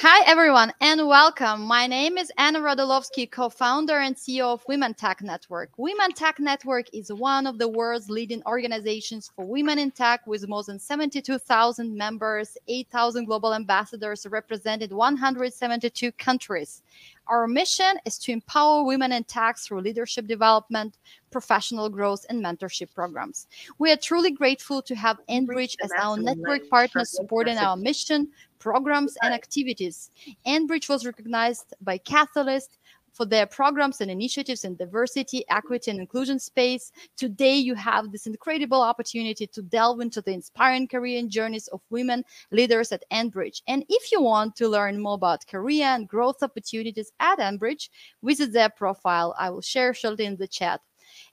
Hi, everyone, and welcome. My name is Anna Radolovsky, co-founder and CEO of WomenTech Network. WomenTech Network is one of the world's leading organizations for women in tech with more than 72,000 members, 8,000 global ambassadors represented 172 countries. Our mission is to empower women in tech through leadership development, professional growth, and mentorship programs. We are truly grateful to have Enbridge as our network partner supporting our mission, programs, and activities. Enbridge was recognized by Catalyst for their programs and initiatives in diversity, equity, and inclusion space. Today, you have this incredible opportunity to delve into the inspiring career and journeys of women leaders at Enbridge. And if you want to learn more about career and growth opportunities at Enbridge, visit their profile. I will share shortly in the chat.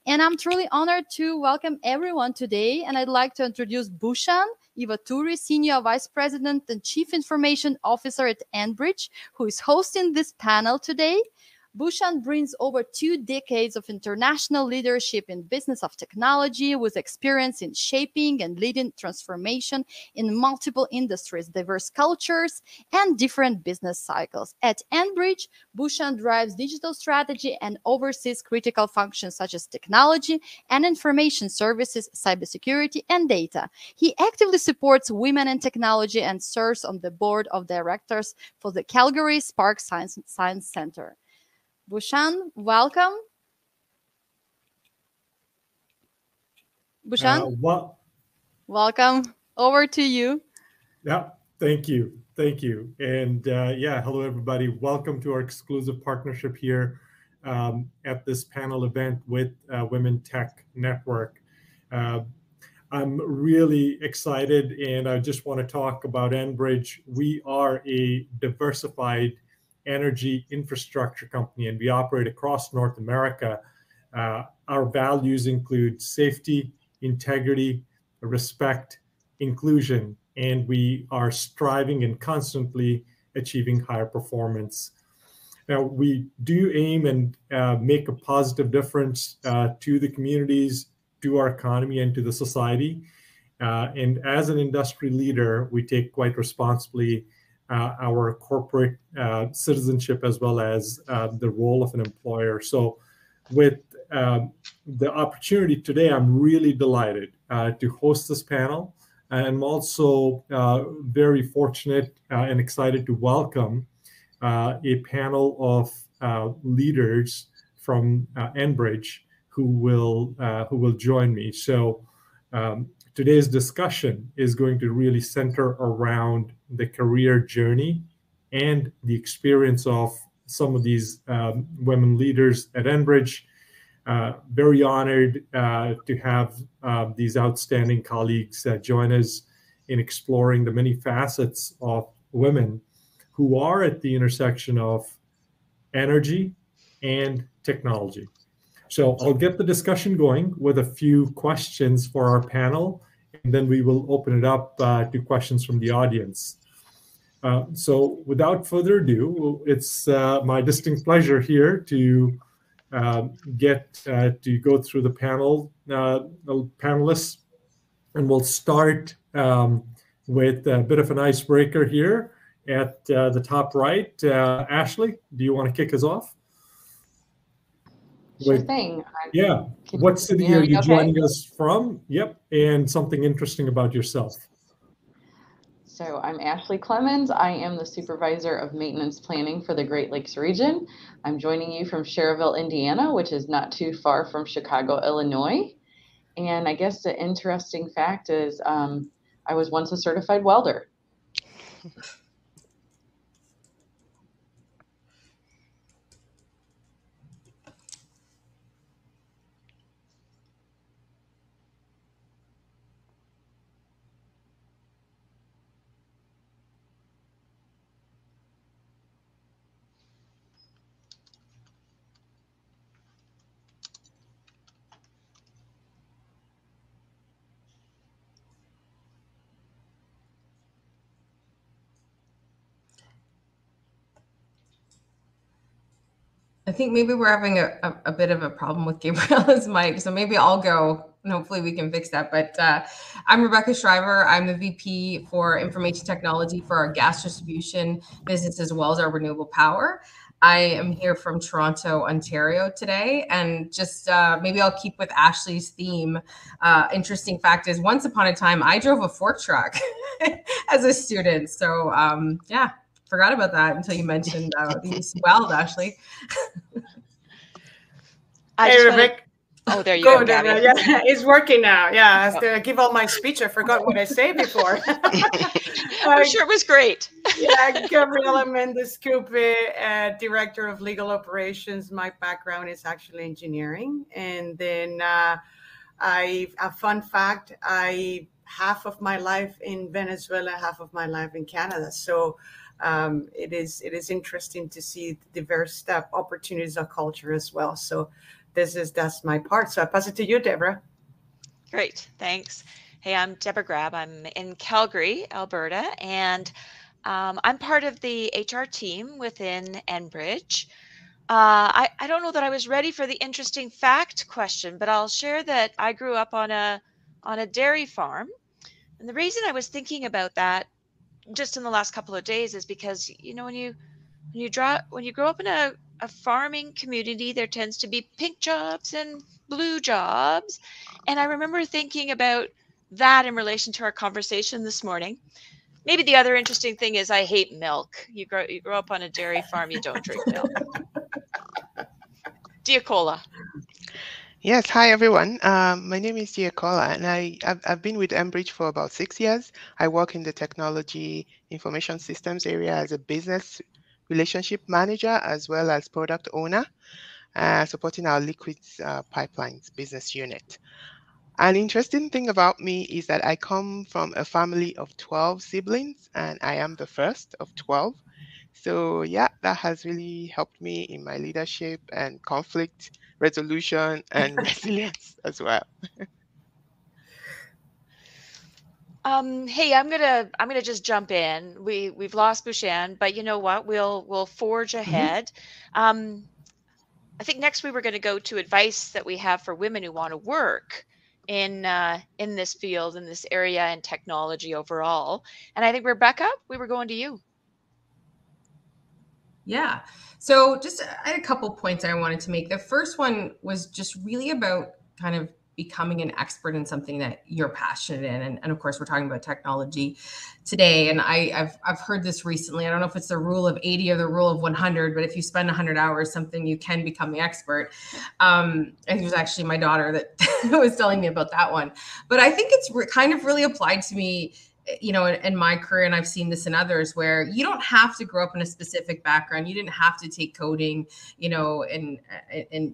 And I'm truly honored to welcome everyone today. And I'd like to introduce Bhushan Ivaturi, Senior Vice President and Chief Information Officer at Enbridge, who is hosting this panel today. Bhushan brings over 2 decades of international leadership in business of technology with experience in shaping and leading transformation in multiple industries, diverse cultures, and different business cycles. At Enbridge, Bhushan drives digital strategy and oversees critical functions such as technology and information services, cybersecurity, and data. He actively supports women in technology and serves on the board of directors for the Calgary Spark Science Center. Bhushan, welcome. Bhushan, welcome. Over to you. Yeah, thank you. Thank you. And yeah, hello, everybody. Welcome to our exclusive partnership here at this panel event with WomenTech Network. I'm really excited, and I just want to talk about Enbridge. We are a diversified energy infrastructure company, and we operate across North America. Our values include safety, integrity, respect, inclusion, and we are striving and constantly achieving higher performance. Now, we do aim and make a positive difference to the communities, to our economy, and to the society. And as an industry leader, we take quite responsibly our corporate citizenship as well as the role of an employer. So with the opportunity today, I'm really delighted to host this panel. I'm also very fortunate and excited to welcome a panel of leaders from Enbridge who will join me. So today's discussion is going to really center around the career journey and the experience of some of these women leaders at Enbridge. Very honored to have these outstanding colleagues join us in exploring the many facets of women who are at the intersection of energy and technology. So I'll get the discussion going with a few questions for our panel, and then we will open it up to questions from the audience. So without further ado, it's my distinct pleasure here to get to go through the panelists, and we'll start with a bit of an icebreaker here at the top right. Ashley, do you want to kick us off? Sure thing. Yeah. What city are you joining us from? Yep. And something interesting about yourself. So I'm Ashley Clemens. I am the supervisor of maintenance planning for the Great Lakes region. I'm joining you from Cherville, Indiana, which is not too far from Chicago, Illinois. And I guess the interesting fact is I was once a certified welder. I think maybe we're having a bit of a problem with Gabriela's mic, so maybe I'll go and hopefully we can fix that. But I'm Rebecca Shriver. I'm the VP for Information Technology for our gas distribution business as well as our renewable power. I am here from Toronto, Ontario today, and just maybe I'll keep with Ashley's theme. Interesting fact is, once upon a time, I drove a fork truck as a student. So yeah, forgot about that until you mentioned these wells, Ashley. Hey, Rebecca. Oh, there you go, Gabby. Yeah, it's working now. Yeah, I have to give all my speech. I forgot what I said before. I'm sure it was great. Yeah, Gabriela Mendez-Coupe, Director of Legal Operations. My background is actually engineering. And then a fun fact, half of my life in Venezuela, half of my life in Canada. So it is interesting to see the diverse opportunities of culture as well. So that's my part. So I pass it to you, Deborah. Great, thanks. Hey, I'm Deborah Grab. I'm in Calgary, Alberta, and I'm part of the HR team within Enbridge. I don't know that I was ready for the interesting fact question, but I'll share that I grew up on a dairy farm. And the reason I was thinking about that just in the last couple of days is because, you know, when you grow up in a farming community, there tends to be pink jobs and blue jobs. And I remember thinking about that in relation to our conversation this morning. Maybe the other interesting thing is I hate milk. You grow up on a dairy farm, you don't drink milk. Diacola. Yes, hi everyone. My name is Diacola, and I've been with Enbridge for about 6 years. I work in the technology information systems area as a business relationship manager as well as product owner, supporting our liquids pipelines business unit. An interesting thing about me is that I come from a family of 12 siblings, and I am the first of 12. So yeah, that has really helped me in my leadership and conflict resolution and resilience as well. Hey, I'm gonna just jump in. We've lost Bouchan, but you know what? We'll forge ahead. I think next we were going to go to advice that we have for women who want to work in this field, in this area, and technology overall. And I think Rebecca, we were going to you. Yeah. So just I had a couple points I wanted to make. The first one was just really about kind of becoming an expert in something that you're passionate in. And of course, we're talking about technology today. And I've heard this recently. I don't know if it's the rule of 80 or the rule of 100, but if you spend 100 hours, something you can become the expert. And it was actually my daughter that was telling me about that one. But I think it's kind of really applied to me, you know, in my career, and I've seen this in others, where you don't have to grow up in a specific background. You didn't have to take coding, you know, in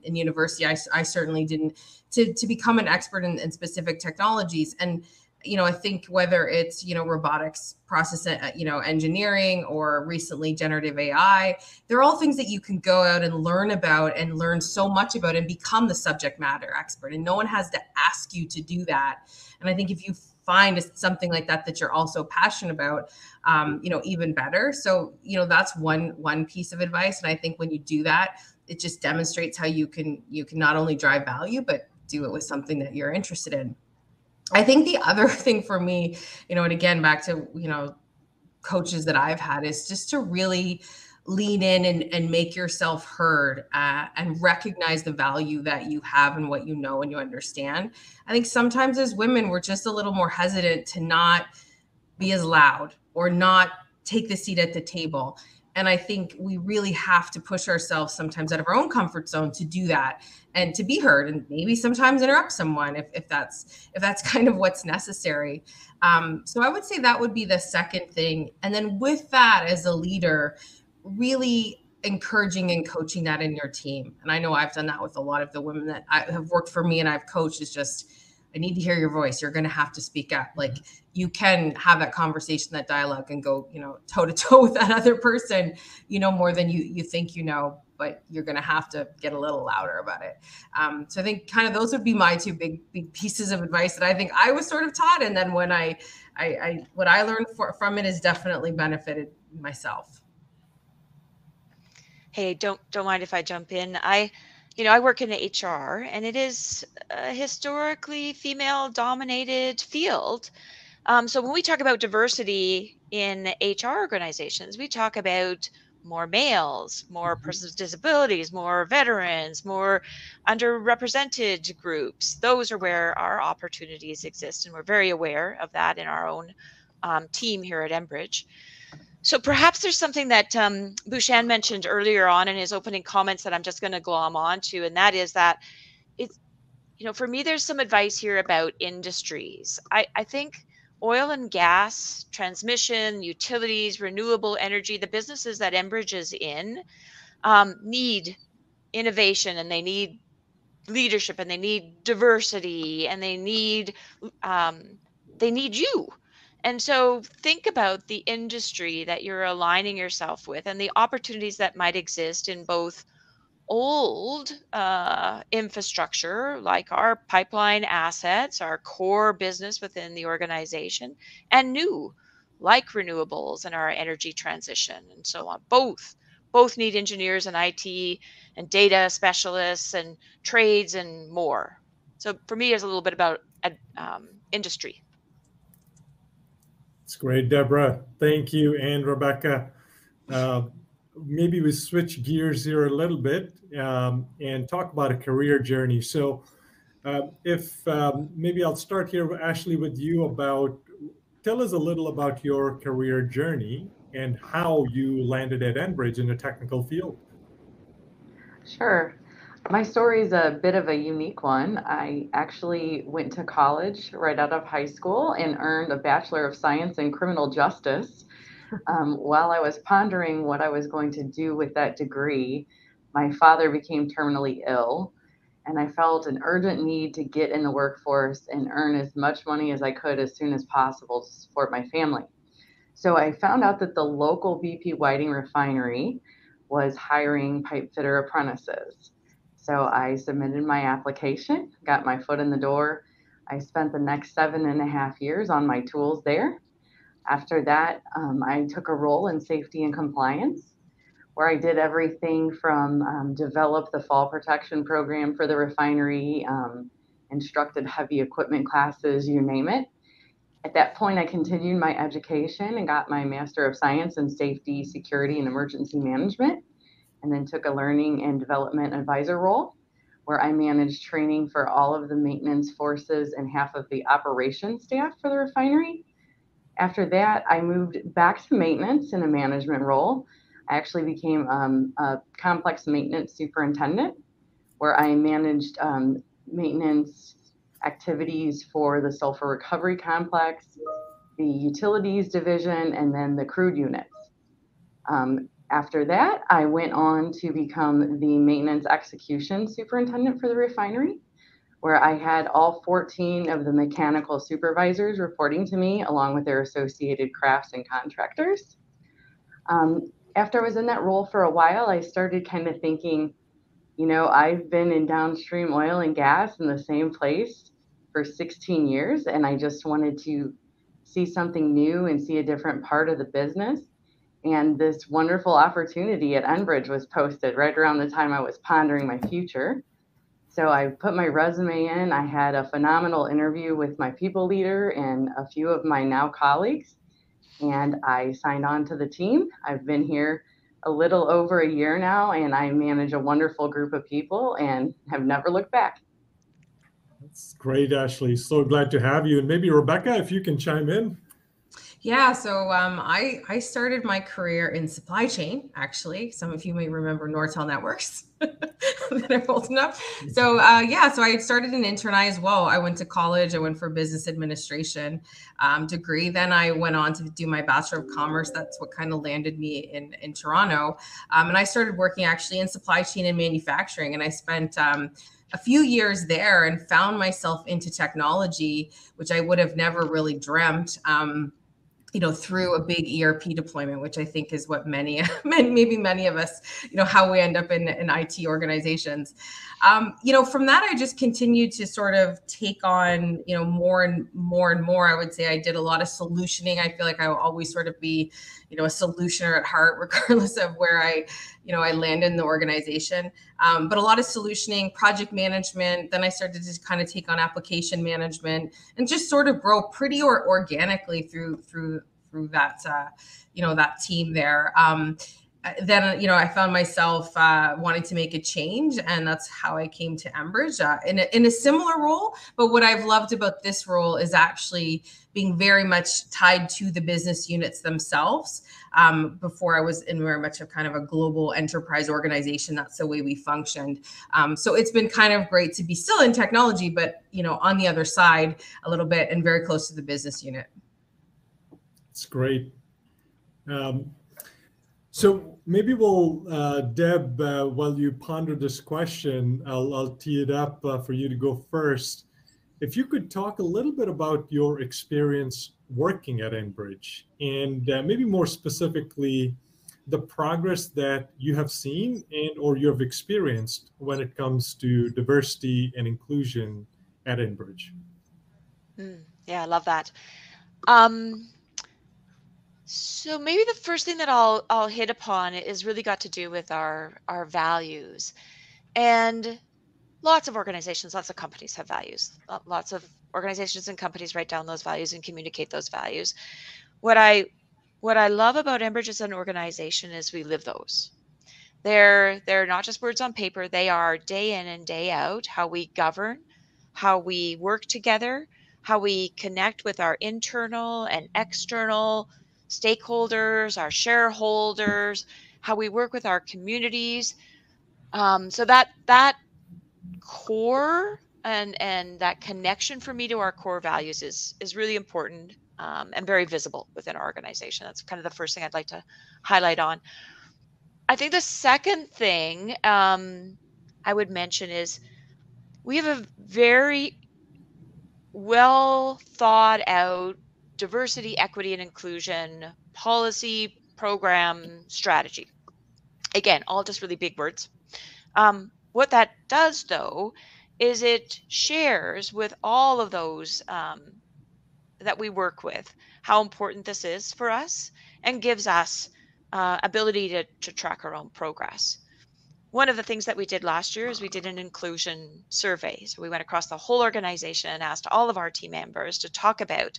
university. I certainly didn't, to become an expert in specific technologies. And, you know, I think whether it's, you know, robotics, process, you know, engineering, or recently generative AI, they're all things that you can go out and learn about and learn so much about and become the subject matter expert. And no one has to ask you to do that. And I think if you find something like that you're also passionate about, you know, even better. So, you know, that's one piece of advice. And I think when you do that, it just demonstrates how you can not only drive value, but do it with something that you're interested in. I think the other thing for me, you know, and again, back to, you know, coaches that I've had, is just to really lean in and make yourself heard, and recognize the value that you have and what you know and you understand. I think sometimes as women, we're just a little more hesitant to not be as loud or not take the seat at the table. And I think we really have to push ourselves sometimes out of our own comfort zone to do that and to be heard, and maybe sometimes interrupt someone if that's kind of what's necessary. So I would say that would be the second thing. And then with that, as a leader, really encouraging and coaching that in your team. And I know I've done that with a lot of the women that have worked for me and I've coached, is just, I need to hear your voice. You're going to have to speak up. Like, you can have that conversation, that dialogue, and go, you know, toe to toe with that other person, you know, more than you think, you know, but you're going to have to get a little louder about it. So I think kind of those would be my two big pieces of advice that I think I was sort of taught. And then when what I learned from it has definitely benefited myself. Hey, don't mind if I jump in. I I work in HR, and it is a historically female-dominated field. So when we talk about diversity in HR organizations, we talk about more males, more persons with disabilities, more veterans, more underrepresented groups. Those are where our opportunities exist, and we're very aware of that in our own team here at Enbridge. So perhaps there's something that Bhushan mentioned earlier on in his opening comments that I'm just going to glom onto, and that is that it's, for me, there's some advice here about industries. I think oil and gas, transmission, utilities, renewable energy, the businesses that Enbridge is in need innovation, and they need leadership, and they need diversity, and they need you. And so think about the industry that you're aligning yourself with and the opportunities that might exist in both old infrastructure, like our pipeline assets, our core business within the organization, and new, like renewables and our energy transition and so on. Both need engineers and IT and data specialists and trades and more. So for me, it's a little bit about industry. It's great, Deborah. Thank you, and Rebecca. Maybe we switch gears here a little bit and talk about a career journey. So if maybe I'll start here, Ashley, with you tell us a little about your career journey and how you landed at Enbridge in the technical field. Sure. My story is a bit of a unique one. I actually went to college right out of high school and earned a Bachelor of Science in Criminal Justice. While I was pondering what I was going to do with that degree, my father became terminally ill, and I felt an urgent need to get in the workforce and earn as much money as I could as soon as possible to support my family. So I found out that the local BP Whiting refinery was hiring pipe fitter apprentices. So I submitted my application, got my foot in the door. I spent the next 7.5 years on my tools there. After that, I took a role in safety and compliance, where I did everything from develop the fall protection program for the refinery, instructed heavy equipment classes, you name it. At that point, I continued my education and got my Master of Science in Safety, Security, and Emergency Management, and then took a learning and development advisor role, where I managed training for all of the maintenance forces and half of the operations staff for the refinery. After that, I moved back to maintenance in a management role. I actually became a complex maintenance superintendent, where I managed maintenance activities for the sulfur recovery complex, the utilities division, and then the crude units. After that, I went on to become the maintenance execution superintendent for the refinery, where I had all 14 of the mechanical supervisors reporting to me, along with their associated crafts and contractors. After I was in that role for a while, I started kind of thinking, I've been in downstream oil and gas in the same place for 16 years, and I just wanted to see something new and see a different part of the business. And this wonderful opportunity at Enbridge was posted right around the time I was pondering my future. So I put my resume in. I had a phenomenal interview with my people leader and a few of my now colleagues, and I signed on to the team. I've been here a little over a year now, and I manage a wonderful group of people and have never looked back. That's great, Ashley. So glad to have you. And maybe Rebecca, if you can chime in. Yeah, so I started my career in supply chain, actually. Some of you may remember Nortel Networks that I'm old enough. So so I started an intern as well. I went to college. I went for a business administration degree. Then I went on to do my Bachelor of Commerce. That's what kind of landed me in Toronto. And I started working actually in supply chain and manufacturing. And I spent a few years there and found myself into technology, which I would have never really dreamt. through a big ERP deployment, which I think is what maybe many of us, how we end up in IT organizations. From that, I just continued to sort of take on, more and more. I would say I did a lot of solutioning. I feel like I will always sort of be, a solutioner at heart, regardless of where I landed in the organization. But a lot of solutioning, project management. Then I started to kind of take on application management and just sort of grow pretty organically through that, that team there. Then, I found myself wanting to make a change, and that's how I came to Enbridge in a similar role. But what I've loved about this role is actually being very much tied to the business units themselves. Before I was in very much of kind of a global enterprise organization, that's the way we functioned. So it's been kind of great to be still in technology, but, on the other side a little bit and very close to the business unit. It's great. So maybe we'll, Deb, while you ponder this question, I'll tee it up for you to go first. If you could talk a little bit about your experience working at Enbridge, and maybe more specifically, the progress that you have seen or you have experienced when it comes to diversity and inclusion at Enbridge. Yeah, I love that. So maybe the first thing that I'll hit upon is really got to do with our values. And lots of organizations, lots of companies have values. Lots of organizations and companies write down those values and communicate those values. What I love about Enbridge as an organization is we live those. They're not just words on paper. They are day in and day out, how we govern, how we work together, how we connect with our internal and external stakeholders, our shareholders, how we work with our communities. So that core and that connection for me to our core values is really important and very visible within our organization. That's kind of the first thing I'd like to highlight on. I think the second thing I would mention is we have a very well thought out diversity, equity, and inclusion policy, program, strategy. Again, all just really big words. What that does, though, is it shares with all of those that we work with how important this is for us and gives us ability to track our own progress. One of the things that we did last year is we did an inclusion survey. So we went across the whole organization and asked all of our team members to talk about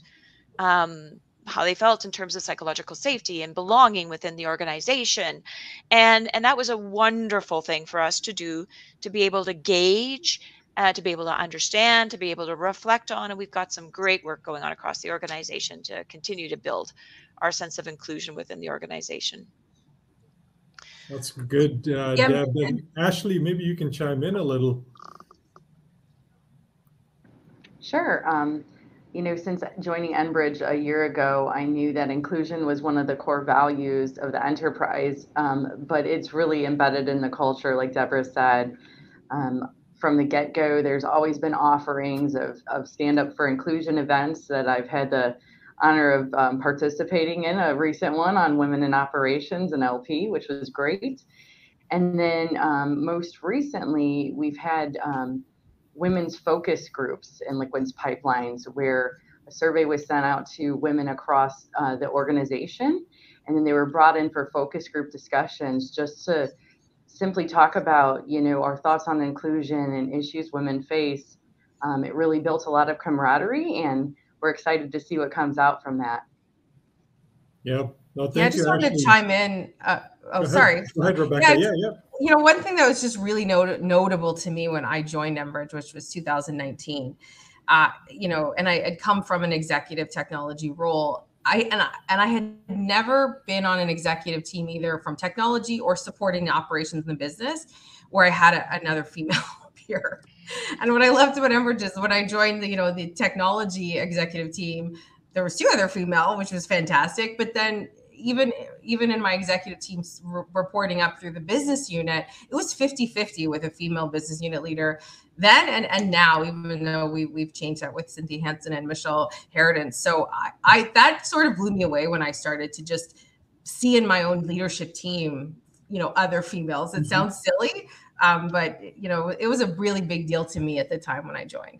how they felt in terms of psychological safety and belonging within the organization. And that was a wonderful thing for us to do, to be able to gauge, to be able to understand, to be able to reflect on. And we've got some great work going on across the organization to continue to build our sense of inclusion within the organization. That's good, Deb. And Ashley, maybe you can chime in a little. Sure. Since joining Enbridge a year ago, I knew that inclusion was one of the core values of the enterprise, but it's really embedded in the culture, like Deborah said. From the get-go, there's always been offerings of Stand Up for Inclusion events that I've had the honor of participating in, a recent one on women in operations and LP, which was great. And then most recently, we've had women's focus groups in liquids pipelines, where a survey was sent out to women across the organization, and then they were brought in for focus group discussions just to simply talk about, our thoughts on inclusion and issues women face. It really built a lot of camaraderie, and we're excited to see what comes out from that. Yep. Well, I just wanted to chime in. Sorry. Go ahead, Rebecca. Yeah. One thing that was just really notable to me when I joined Enbridge, which was 2019, and I had come from an executive technology role. I had never been on an executive team, either from technology or supporting the operations in the business, where I had another female peer. And what I loved about Enbridge is when I joined the technology executive team, there was 2 other female, which was fantastic. But then even in my executive teams reporting up through the business unit, it was 50-50 with a female business unit leader. then and now, even though we've changed that with Cynthia Hansen and Michelle Harridan. So I that sort of blew me away when I started to just see in my own leadership team, other females. It sounds silly, but it was a really big deal to me at the time when I joined.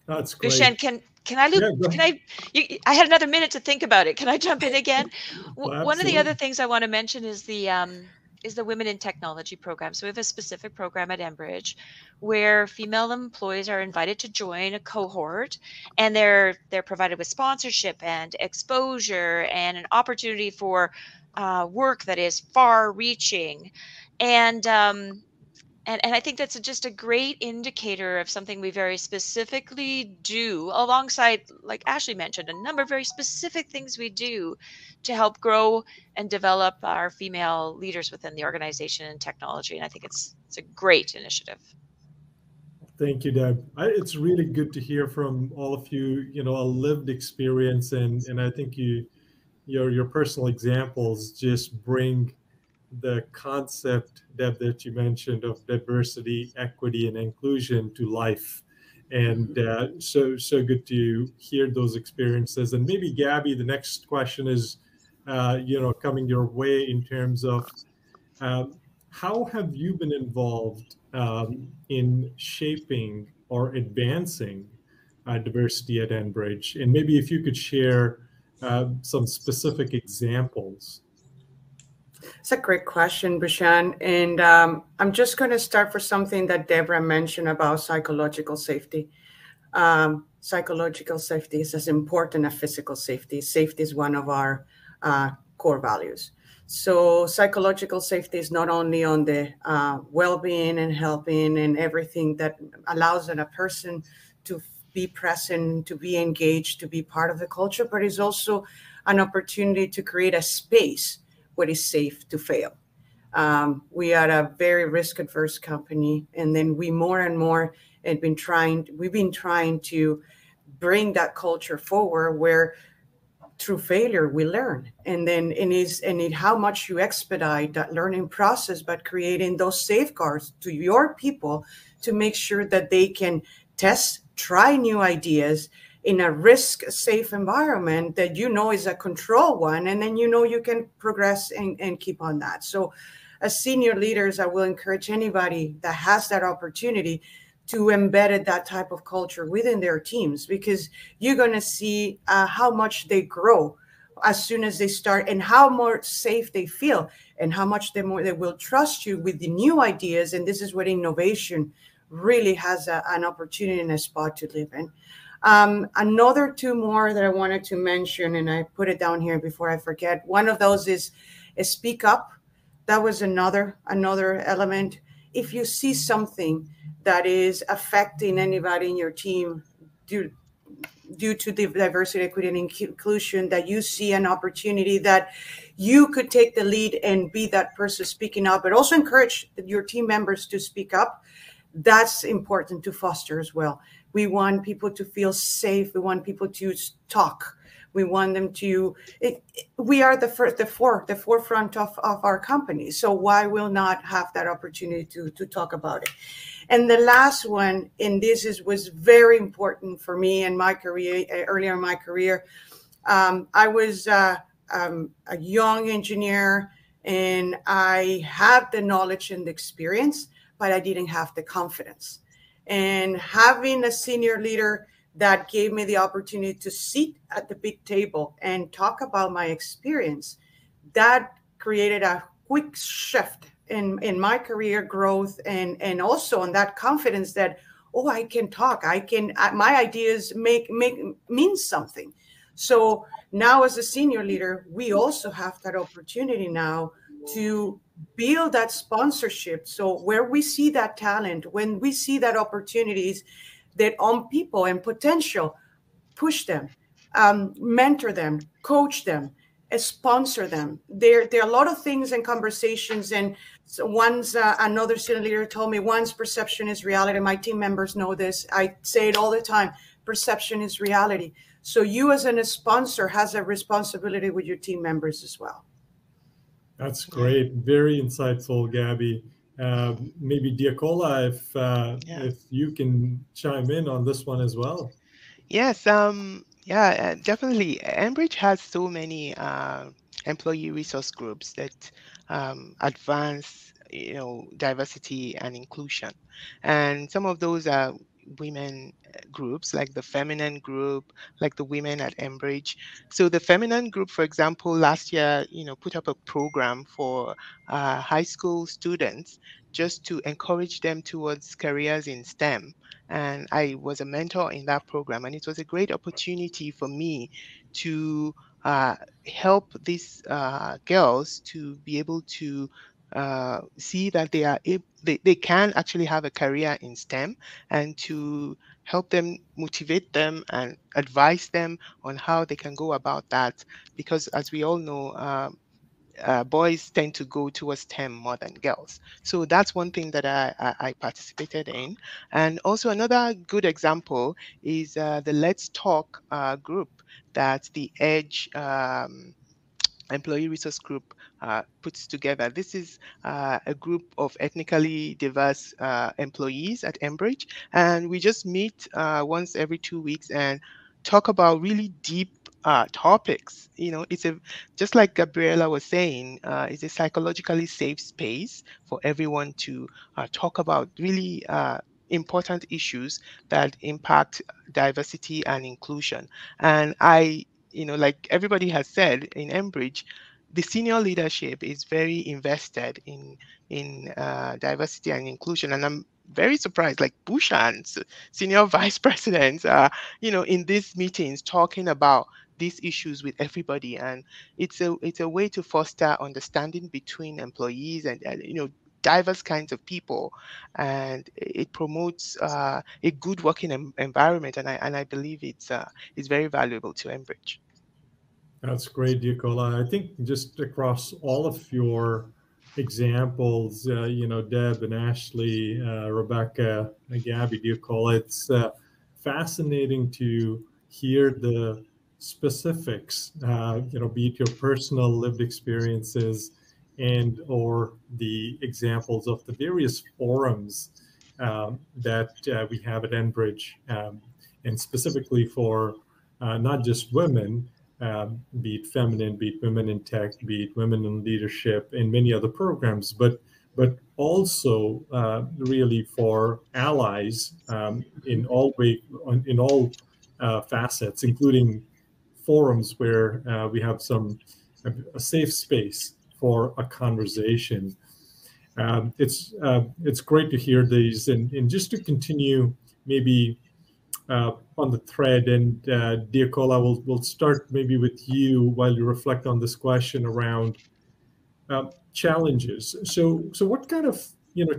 That's great. Gushen, can I loop? Yeah, I had another minute to think about it. Can I jump in again? Well, one of the other things I want to mention is the Women in Technology program. So we have a specific program at Enbridge where female employees are invited to join a cohort, and they're provided with sponsorship and exposure and an opportunity for work that is far-reaching, and I think that's just a great indicator of something we very specifically do alongside, like Ashley mentioned, a number of very specific things we do to help grow and develop our female leaders within the organization and technology. And I think it's a great initiative. Thank you, Deb. It's really good to hear from all of you, a lived experience. And I think your personal examples just bring the concept, Deb, that you mentioned of diversity, equity, and inclusion to life. And so good to hear those experiences. And maybe, Gabby, the next question is, coming your way in terms of how have you been involved in shaping or advancing diversity at Enbridge? And maybe if you could share some specific examples. It's a great question, Bushan. And I'm just going to start for something that Deborah mentioned about psychological safety. Psychological safety is as important as physical safety. Safety is one of our core values. So psychological safety is not only on the well-being and helping and everything that allows a person to be present, to be engaged, to be part of the culture, but it's also an opportunity to create a space where it's safe to fail. We are a very risk-averse company, and then we more and more we've been trying to bring that culture forward where through failure we learn, and then how much you expedite that learning process by creating those safeguards to your people to make sure that they can test, try new ideas in a risk-safe environment that is a control one, and then you can progress and keep on that. So as senior leaders, I will encourage anybody that has that opportunity to embed that type of culture within their teams, because you're going to see how much they grow as soon as they start, and how more safe they feel, and how much more they will trust you with the new ideas. And this is where innovation really has an opportunity and a spot to live in. Another two more that I wanted to mention, and I put it down here before I forget. One of those is speak up. That was another element. If you see something that is affecting anybody in your team due to the diversity, equity, and inclusion, that you see an opportunity that you could take the lead and be that person speaking up, but also encourage your team members to speak up, that's important to foster as well. We want people to feel safe. We want people to talk. We want them to. We are the forefront of our company. So why will not have that opportunity to talk about it? And the last one, and this was very important for me in my career, earlier in my career. I was a young engineer, and I had the knowledge and the experience, but I didn't have the confidence. And having a senior leader that gave me the opportunity to sit at the big table and talk about my experience, that created a quick shift in my career growth, and also on that confidence that, oh, I can talk, my ideas mean something. So now as a senior leader, we also have that opportunity now to build that sponsorship. So where we see that talent, when we see that opportunities that on people and potential, push them, mentor them, coach them, sponsor them. There are a lot of things and conversations. And so another senior leader told me, once perception is reality. My team members know this. I say it all the time. Perception is reality. So you as a sponsor has a responsibility with your team members as well. That's great. Very insightful, Gabby. Maybe Diacola, Yeah. if you can chime in on this one as well. Yes, yeah, definitely. Enbridge has so many employee resource groups that advance, diversity and inclusion. And some of those are women groups, like the feminine group, like the women at Enbridge. So the feminine group, for example, last year, put up a program for high school students just to encourage them towards careers in STEM, and I was a mentor in that program. And it was a great opportunity for me to uh, help these girls to be able to see that they can actually have a career in STEM, and to help them, motivate them, and advise them on how they can go about that. Because as we all know, boys tend to go towards STEM more than girls. So that's one thing that I participated in. And also another good example is the Let's Talk group that the Edge employee resource group puts together. This is a group of ethnically diverse employees at Enbridge, and we just meet once every 2 weeks and talk about really deep topics. It's a just like Gabriela was saying, it's a psychologically safe space for everyone to talk about really important issues that impact diversity and inclusion. And like everybody has said in Enbridge, the senior leadership is very invested in diversity and inclusion, and I'm very surprised. Like Bushan's senior vice presidents are, in these meetings talking about these issues with everybody, and it's a way to foster understanding between employees and diverse kinds of people, and it promotes a good working environment, and I believe it's very valuable to Enbridge. That's great, Diacola. I think just across all of your examples, Deb and Ashley, Rebecca, Gabby, Diacola, it's fascinating to hear the specifics, be it your personal lived experiences and or the examples of the various forums that we have at Enbridge, and specifically for not just women, be it feminine, be it women in tech, be it women in leadership, and many other programs, but also really for allies in all facets, including forums where we have a safe space for a conversation. It's great to hear these, and just to continue maybe on the thread. And Diacola, we'll start maybe with you while you reflect on this question around challenges. So what kind of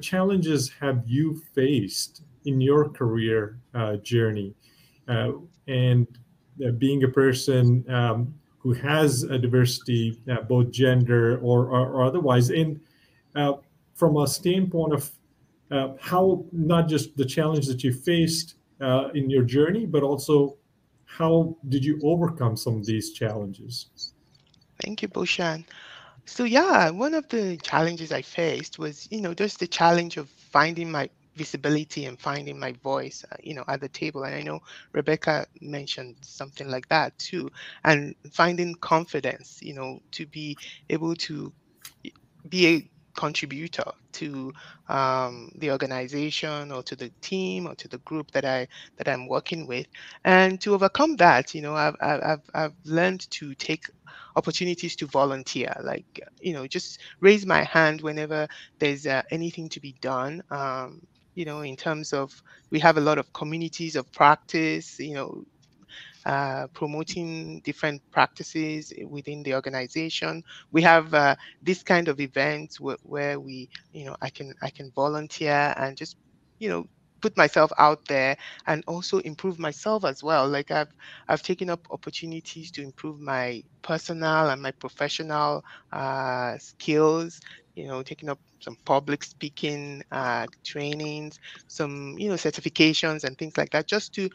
challenges have you faced in your career journey? And being a person who has a diversity, both gender or otherwise, and uh, from a standpoint of how not just the challenge that you faced in your journey, but also how did you overcome some of these challenges? Thank you, Boshan. So yeah, one of the challenges I faced was, just the challenge of finding my visibility and finding my voice, at the table. And I know Rebecca mentioned something like that too, and finding confidence, to be able to be a contributor to the organization or to the team or to the group that I'm working with. And to overcome that, I've learned to take opportunities to volunteer, like just raise my hand whenever there's anything to be done. In terms of, we have a lot of communities of practice, promoting different practices within the organization. We have this kind of events where I can volunteer and just you know put myself out there and also improve myself as well. Like I've taken up opportunities to improve my personal and my professional skills. Taking up some public speaking trainings, some certifications and things like that, just to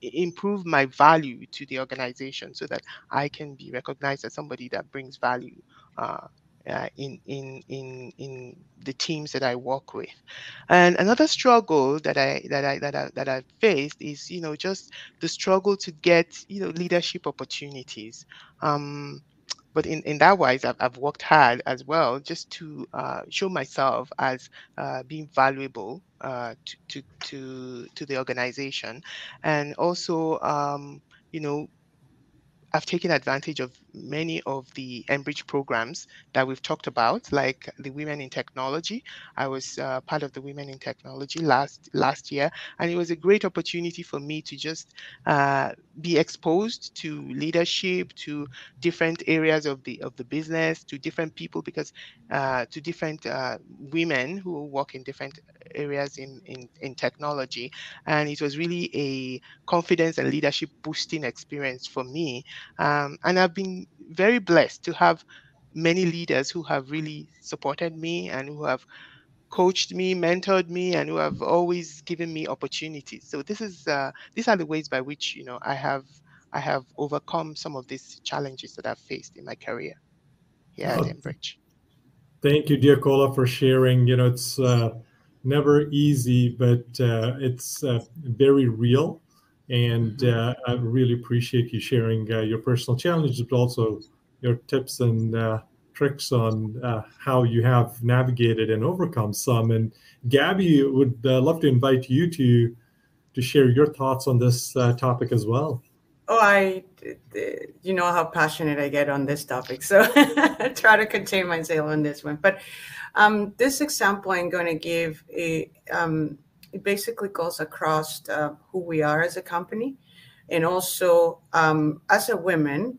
improve my value to the organization, so that I can be recognized as somebody that brings value uh, in the teams that I work with. And another struggle that I faced is, just the struggle to get, leadership opportunities. But in that wise, I've worked hard as well, just to show myself as being valuable to the organization, and also, you know, I've taken advantage of many of the Enbridge programs that we've talked about, like the Women in Technology. I was part of the Women in Technology last year, and it was a great opportunity for me to just be exposed to leadership, to different areas of the business, to different people, because to different women who work in different areas in technology, and it was really a confidence and leadership boosting experience for me. And I've been very blessed to have many leaders who have really supported me and who have coached me, mentored me, and who have always given me opportunities. So these are the ways by which I have overcome some of these challenges that I've faced in my career here at Oh, Enbridge. thank you, Diakola, for sharing. It's never easy, but it's very real. And I really appreciate you sharing your personal challenges, but also your tips and tricks on how you have navigated and overcome some. And Gabby, would love to invite you to share your thoughts on this topic as well. Oh, you know how passionate I get on this topic, so I try to contain myself on this one. But this example I'm going to give, it basically goes across who we are as a company, and also as a woman,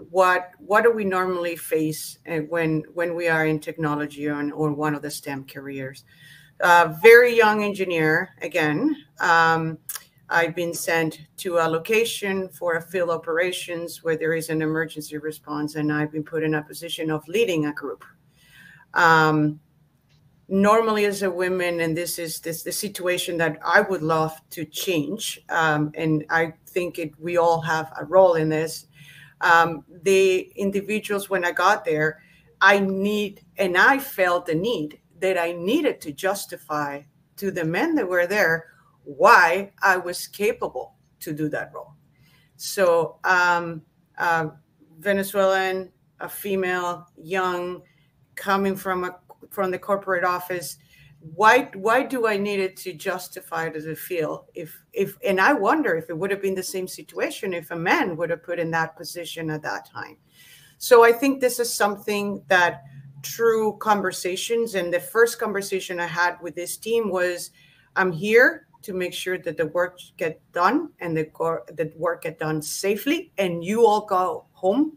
what do we normally face when we are in technology or one of the STEM careers. Very young engineer again. I've been sent to a location for a field operations where there is an emergency response, and I've been put in a position of leading a group. Normally, as a woman, and this is the situation that I would love to change, and I think we all have a role in this. The individuals, when I got there, I felt the need that I needed to justify to the men that were there why I was capable to do that role. So Venezuelan, a female, young, coming from the corporate office, why do I need it to justify it as a field? And I wonder if it would have been the same situation if a man would have put in that position at that time. So I think this is something that through conversations, and the first conversation I had with this team was, I'm here to make sure that the work get done and the work get done safely, and you all go home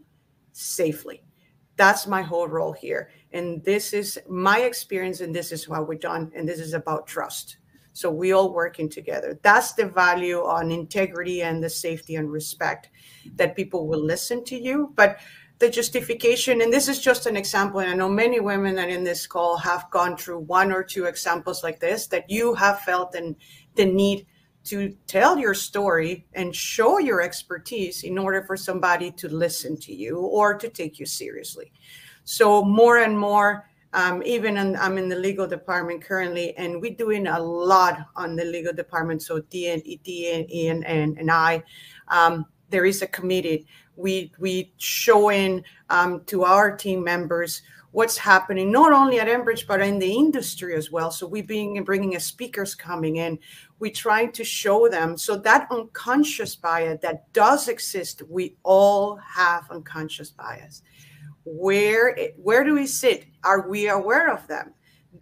safely. That's my whole role here. And this is my experience, and this is how we're done. And this is about trust. So we all working together. That's the value on integrity and the safety and respect, that people will listen to you. But the justification, and this is just an example, and I know many women that in this call have gone through one or two examples like this, that you have felt the need to tell your story and show your expertise in order for somebody to listen to you or to take you seriously. So more and more, I'm in the legal department currently, and we're doing a lot on the legal department. So Ian and I, there is a committee. We showing to our team members what's happening, not only at Enbridge, but in the industry as well. So we're bringing speakers coming in. We're trying to show them, so that unconscious bias that does exist, we all have unconscious bias. Where do we sit? Are we aware of them?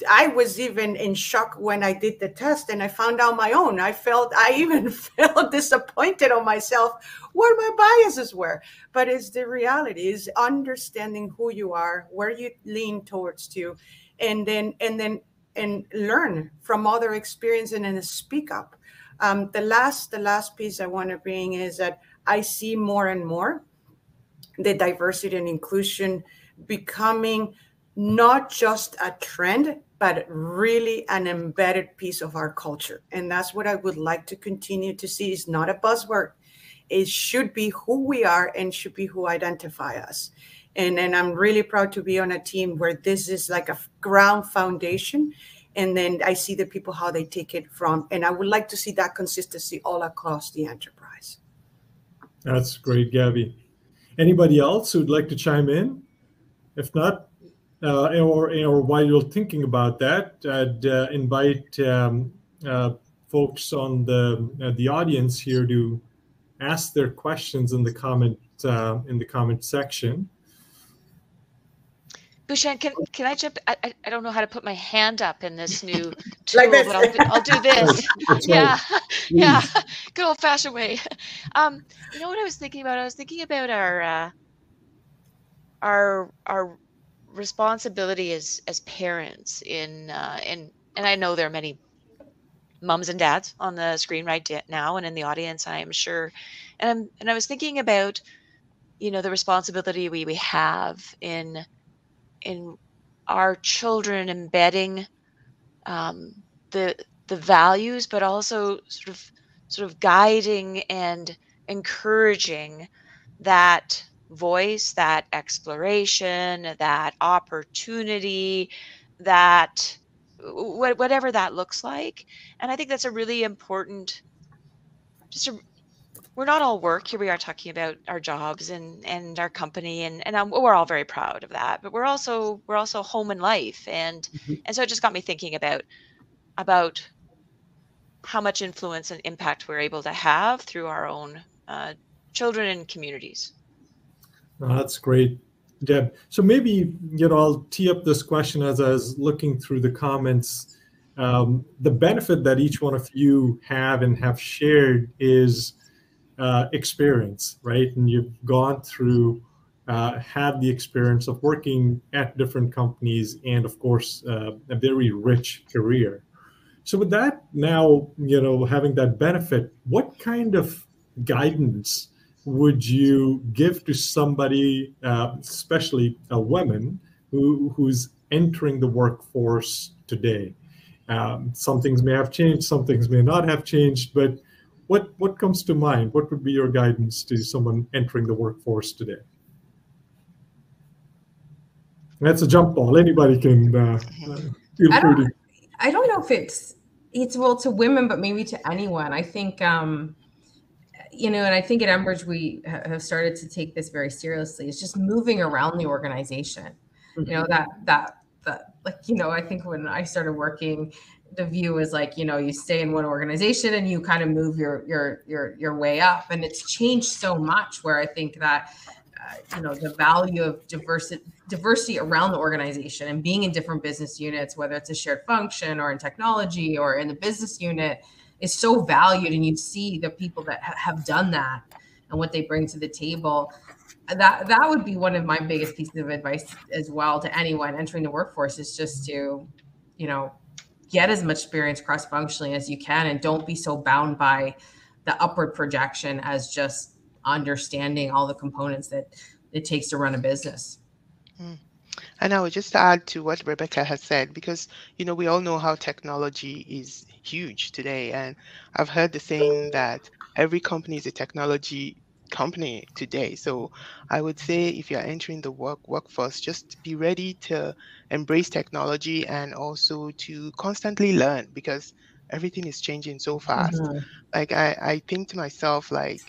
I was even in shock when I did the test and I found out my own. I even felt disappointed on myself what my biases were. But it's the reality, is understanding who you are, where you lean towards to, and learn from other experience and then speak up. The last piece I want to bring is that I see more and more the diversity and inclusion becoming not just a trend, but really an embedded piece of our culture. And that's what I would like to continue to see. Is not a buzzword. It should be who we are and should be who identify us. And I'm really proud to be on a team where this is like a ground foundation. And then I see the people, how they take it from. And I would like to see that consistency all across the enterprise. That's great, Gabby. Anybody else who'd like to chime in? If not, or while you're thinking about that, I'd invite folks on the audience here to ask their questions in the comment section. Bushan, can I jump? I don't know how to put my hand up in this new tool, Like this. but I'll do this. That's Yeah, right. yeah, good old fashioned way. You know what I was thinking about? I was thinking about our responsibility as parents and I know there are many moms and dads on the screen right now and in the audience, I am sure. And I was thinking about, the responsibility we have in our children embedding the values, but also sort of guiding and encouraging that voice, that exploration, that opportunity, that whatever that looks like. And I think that's a really important, we're not all work. Here we are talking about our jobs and our company, and we're all very proud of that. But we're also home and life, and so it just got me thinking about how much influence and impact we're able to have through our own children and communities. That's great, Deb. So maybe I'll tee up this question as I was looking through the comments. The benefit that each one of you have shared is experience, right? And you've gone through, had the experience of working at different companies, and of course, a very rich career. So with that, now, having that benefit, what kind of guidance would you give to somebody, especially a woman who's entering the workforce today? Some things may have changed, some things may not have changed, but what comes to mind? What would be your guidance to someone entering the workforce today? That's a jump ball. Anybody can feel free to. I don't know if it's well to women, but maybe to anyone. I think, and I think at Enbridge we have started to take this very seriously. It's just moving around the organization. That I think when I started working, the view is like, you stay in one organization and you kind of move your way up, and it's changed so much. Where I think that the value of diversity around the organization and being in different business units, whether it's a shared function or in technology or in the business unit, is so valued. And you see the people that have done that and what they bring to the table. That would be one of my biggest pieces of advice as well to anyone entering the workforce, is just to, get as much experience cross-functionally as you can, and don't be so bound by the upward projection as just understanding all the components that it takes to run a business. And I would just add to what Rebecca has said, because, we all know how technology is huge today. And I've heard the saying that every company is a technology company today. So I would say if you're entering the workforce, just be ready to embrace technology and also to constantly learn, because everything is changing so fast. Like I think to myself, like,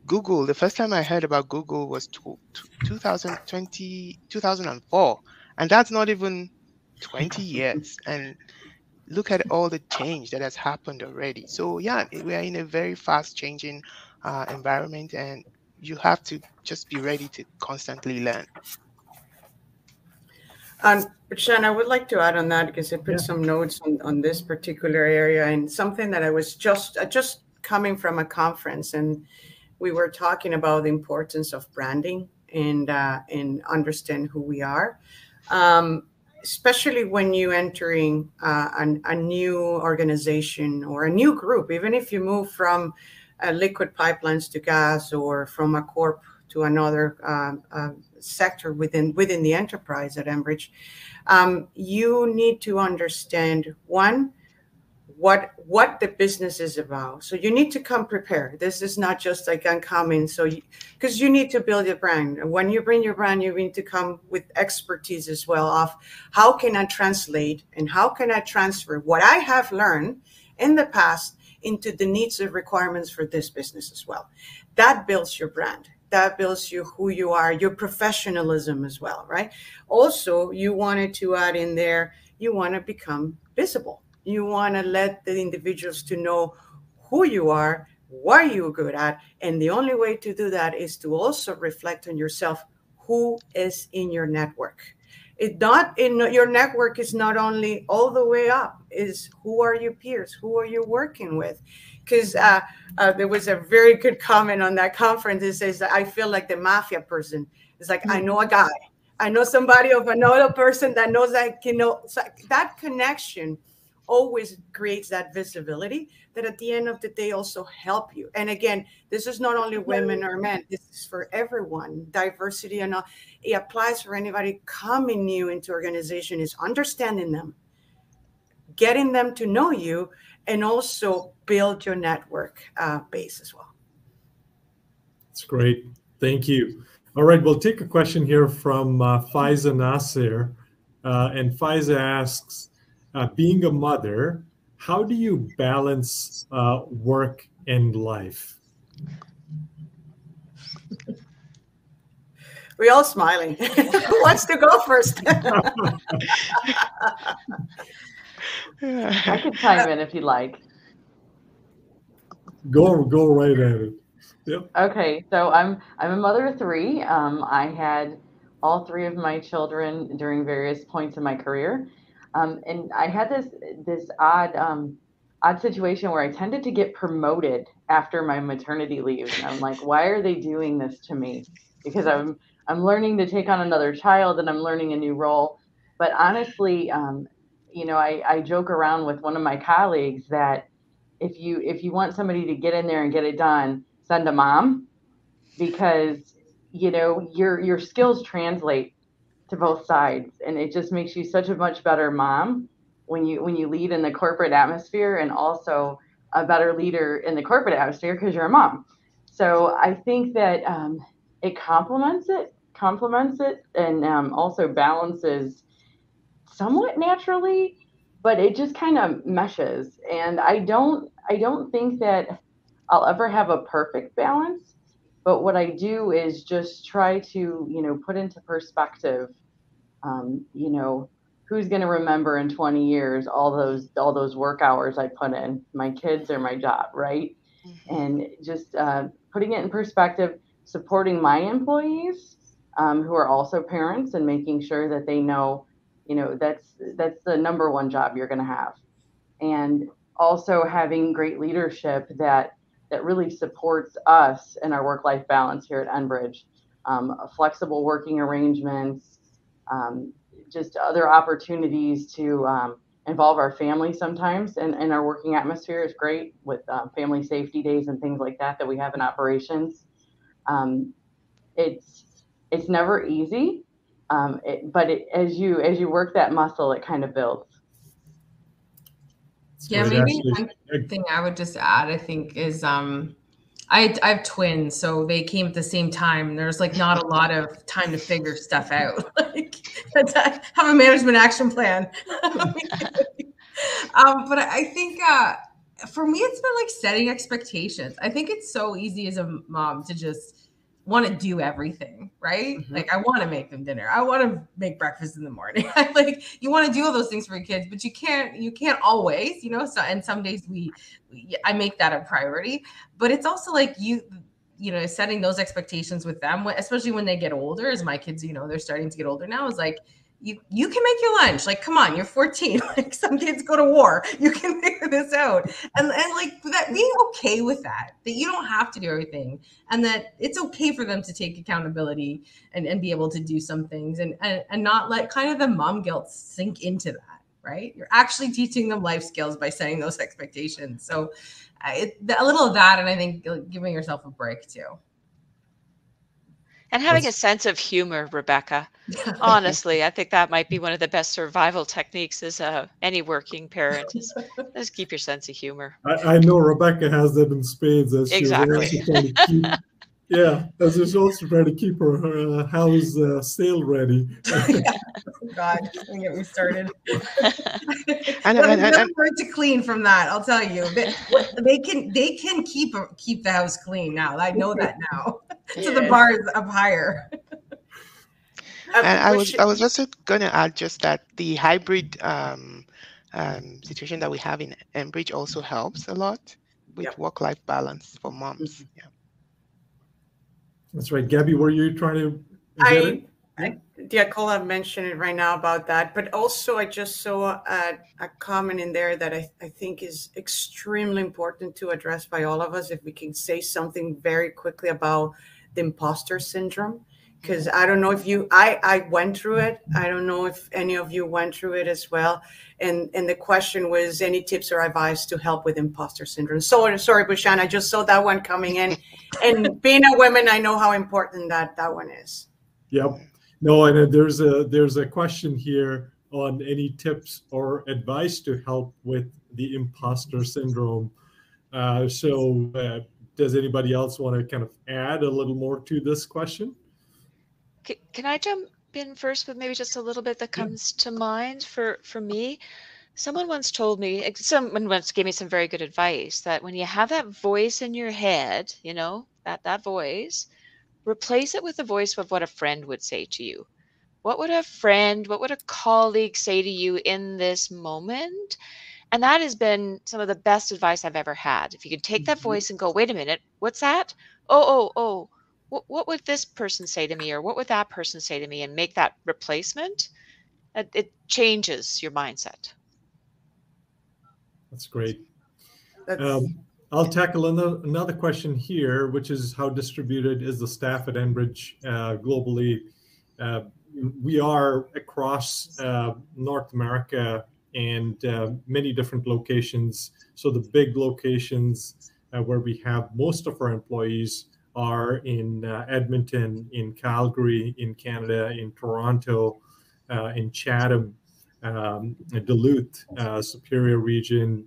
Google, the first time I heard about Google was 2004. And that's not even 20 years. And look at all the change that has happened already. So yeah, we are in a very fast changing environment, and you have to just be ready to constantly learn. Shan, I would like to add on that, because I put some notes on this particular area, and something that I was just coming from a conference, and we were talking about the importance of branding and understand who we are, especially when you entering a new organization or a new group. Even if you move from liquid pipelines to gas, or from a corp to another sector within the enterprise at Enbridge, you need to understand, one, what the business is about. So you need to come prepared. This is not just like uncommon. So because you need to build your brand. And when you bring your brand, you need to come with expertise as well of how can I translate and how can I transfer what I have learned in the past into the needs and requirements for this business as well. That builds your brand. That builds you who you are, your professionalism as well, right? Also, you wanted to add in there, you want to become visible. You want to let the individuals to know who you are, what you're good at. And the only way to do that is to also reflect on yourself, who is in your network. Your network is not only all the way up, is who are your peers, who are you working with? Because there was a very good comment on that conference. It says that I feel like the mafia person. It's like, I know a guy, I know somebody of another person that knows that, so that connection always creates that visibility that at the end of the day also help you. And again, this is not only women or men, this is for everyone. Diversity and all, it applies for anybody coming new into organization, is understanding them, getting them to know you, and also build your network base as well. That's great. Thank you. All right, we'll take a question here from Faiza Nasir. And Faiza asks, being a mother, how do you balance work and life? We're all smiling. Who wants to go first? I could chime in if you like. Go right at it. Yep. Okay, so I'm a mother of three. I had all three of my children during various points in my career, and I had this odd situation where I tended to get promoted after my maternity leave. And I'm like, why are they doing this to me? Because I'm learning to take on another child and I'm learning a new role. But honestly, I joke around with one of my colleagues that if you want somebody to get in there and get it done, send a mom, because your skills translate to both sides, and it just makes you such a much better mom when you lead in the corporate atmosphere, and also a better leader in the corporate atmosphere because you're a mom. So I think that it complements it, and also balances somewhat naturally, but it just kind of meshes. And I don't think that I'll ever have a perfect balance, but what I do is just try to, put into perspective, who's going to remember in 20 years all those work hours I put in, my kids or my job, right? Mm-hmm. And just putting it in perspective, supporting my employees who are also parents, and making sure that they know, that's the number one job you're going to have. And also having great leadership that really supports us in our work-life balance here at Enbridge. Flexible working arrangements, just other opportunities to involve our family sometimes, and our working atmosphere is great with family safety days and things like that we have in operations. It's never easy, but as you work that muscle, it kind of builds. Yeah, maybe one thing I would just add, I think, is I have twins, so they came at the same time. There's like not a lot of time to figure stuff out. Like, have a management action plan. But I think for me, it's been like setting expectations. I think it's so easy as a mom to just want to do everything, right? Mm-hmm. Like, I want to make them dinner. I want to make breakfast in the morning. Like, you want to do all those things for your kids, but you can't always, So, and some days I make that a priority, but it's also like setting those expectations with them, especially when they get older, as my kids, they're starting to get older now, is like, you can make your lunch. Like, come on, you're 14. Like, some kids go to war. You can figure this out. And like that, being okay with that you don't have to do everything, and that it's okay for them to take accountability and be able to do some things, and not let kind of the mom guilt sink into that, right? You're actually teaching them life skills by setting those expectations. So a little of that, and I think giving yourself a break too. And having a sense of humor, Rebecca. Honestly, I think that might be one of the best survival techniques as any working parent is just keep your sense of humor. I know Rebecca has that in spades, as she was Exactly. also trying to keep, yeah, as she's also trying to keep her house sail ready. God, don't get me started. And Hard to clean from that, I'll tell you. They can keep the house clean now. I know that now. So the bar is up higher. And I was also going to add just that the hybrid situation that we have in Enbridge also helps a lot with work-life balance for moms. Yeah. That's right. Gabby, were you trying to get it? Diakola mentioned it right now about that, but also I just saw a comment in there that I think is extremely important to address by all of us. If we can say something very quickly about the imposter syndrome, because I don't know if I went through it. I don't know if any of you went through it as well. And the question was, any tips or advice to help with imposter syndrome? So sorry, Bushan, I just saw that one coming in. And being a woman, I know how important that one is. Yep. No, and there's a question here on any tips or advice to help with the imposter syndrome. Does anybody else want to kind of add a little more to this question? Can I jump in first with maybe just a little bit that comes to mind for me? Someone once told me, someone once gave me some very good advice, that when you have that voice in your head, you know, that voice, replace it with the voice of what a friend would say to you. What would a colleague say to you in this moment? And that has been some of the best advice I've ever had. If you can take that voice and go, wait a minute, what's that? Oh, what would this person say to me? Or what would that person say to me? And make that replacement, it changes your mindset. That's great. I'll tackle another question here, which is how distributed is the staff at Enbridge globally? We are across North America and many different locations. So the big locations where we have most of our employees are in Edmonton, in Calgary, in Canada, in Toronto, in Chatham, Duluth, Superior Region,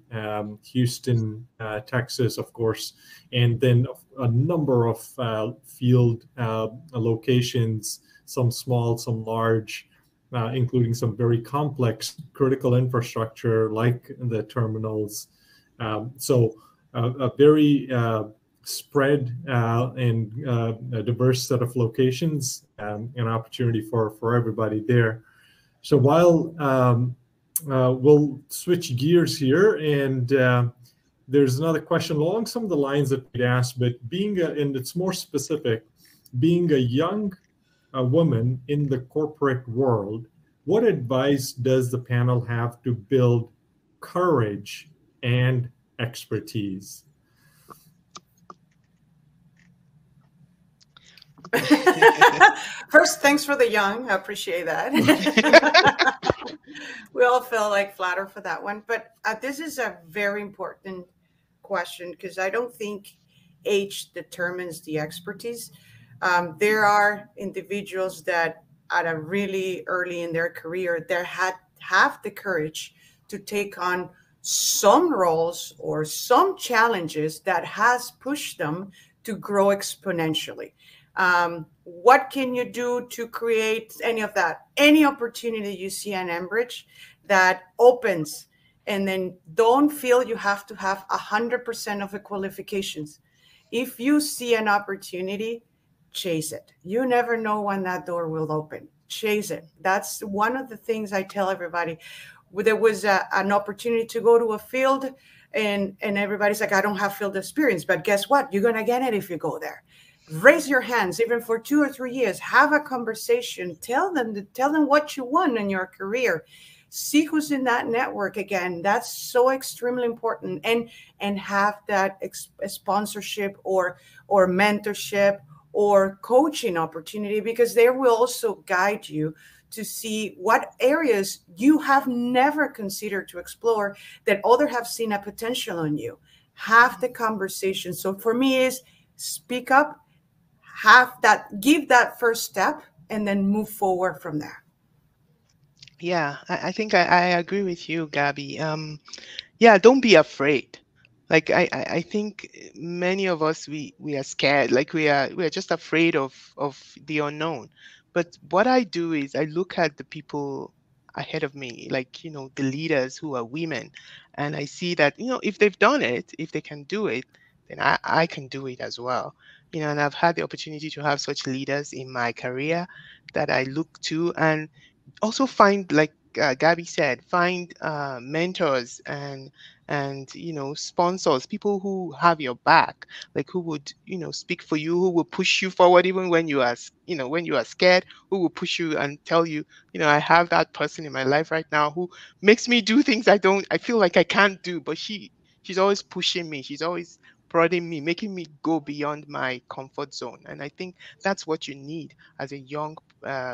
Houston, Texas, of course, and then a number of field locations, some small, some large, including some very complex critical infrastructure like the terminals. So a very spread and a diverse set of locations, an opportunity for everybody there. So while we'll switch gears here, and there's another question along some of the lines that we'd asked, but and it's more specific, being a young woman in the corporate world, what advice does the panel have to build courage and expertise? First, thanks for the young. I appreciate that. We all feel like flattered for that one. But this is a very important question because I don't think age determines the expertise. There are individuals that at a really early in their career, they have the courage to take on some roles or some challenges that has pushed them to grow exponentially. What can you do to create any of that? Any opportunity you see on Enbridge that opens, and then don't feel you have to have 100% of the qualifications. If you see an opportunity, chase it. You never know when that door will open. Chase it. That's one of the things I tell everybody. There was an opportunity to go to a field, and everybody's like, I don't have field experience, but guess what? You're going to get it if you go there. Raise your hands, even for 2 or 3 years, have a conversation, tell them what you want in your career. See who's in that network again. That's so extremely important. And have that sponsorship or mentorship or coaching opportunity, because they will also guide you to see what areas you have never considered to explore that others have seen a potential in you. Have the conversation. So for me is speak up, give that first step and then move forward from there. Yeah, I think I agree with you, Gabby. Yeah, don't be afraid. Like I think many of us we are scared. Like we are just afraid of the unknown. But what I do is I look at the people ahead of me, like, the leaders who are women, and I see that, if they've done it, if they can do it, then I can do it as well. And I've had the opportunity to have such leaders in my career that I look to, and also find, like Gabby said, find mentors and sponsors, people who have your back, like who would speak for you, who will push you forward even when you are when you are scared, who will push you and tell you, I have that person in my life right now who makes me do things I feel like I can't do, but she's always pushing me, she's always prodding me, making me go beyond my comfort zone. And I think that's what you need as a young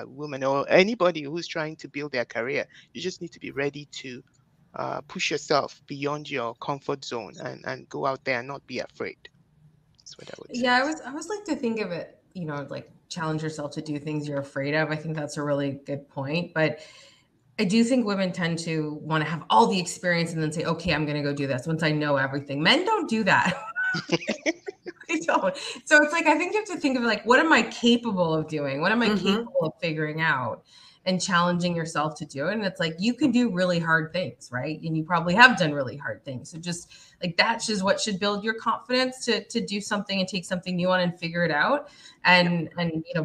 woman, or anybody who's trying to build their career. You just need to be ready to push yourself beyond your comfort zone and go out there and not be afraid. That's what I would say. Yeah, I was like to think of it, like challenge yourself to do things you're afraid of. I think that's a really good point. But I do think women tend to want to have all the experience and then say, okay, I'm going to go do this once I know everything. Men don't do that. They don't. So it's like, I think you have to think of like, what am I capable of doing? What am I capable of figuring out? And challenging yourself to do it. And it's like, you can do really hard things, right? And you probably have done really hard things. So just like, that's just what should build your confidence to do something and take something new on and figure it out. And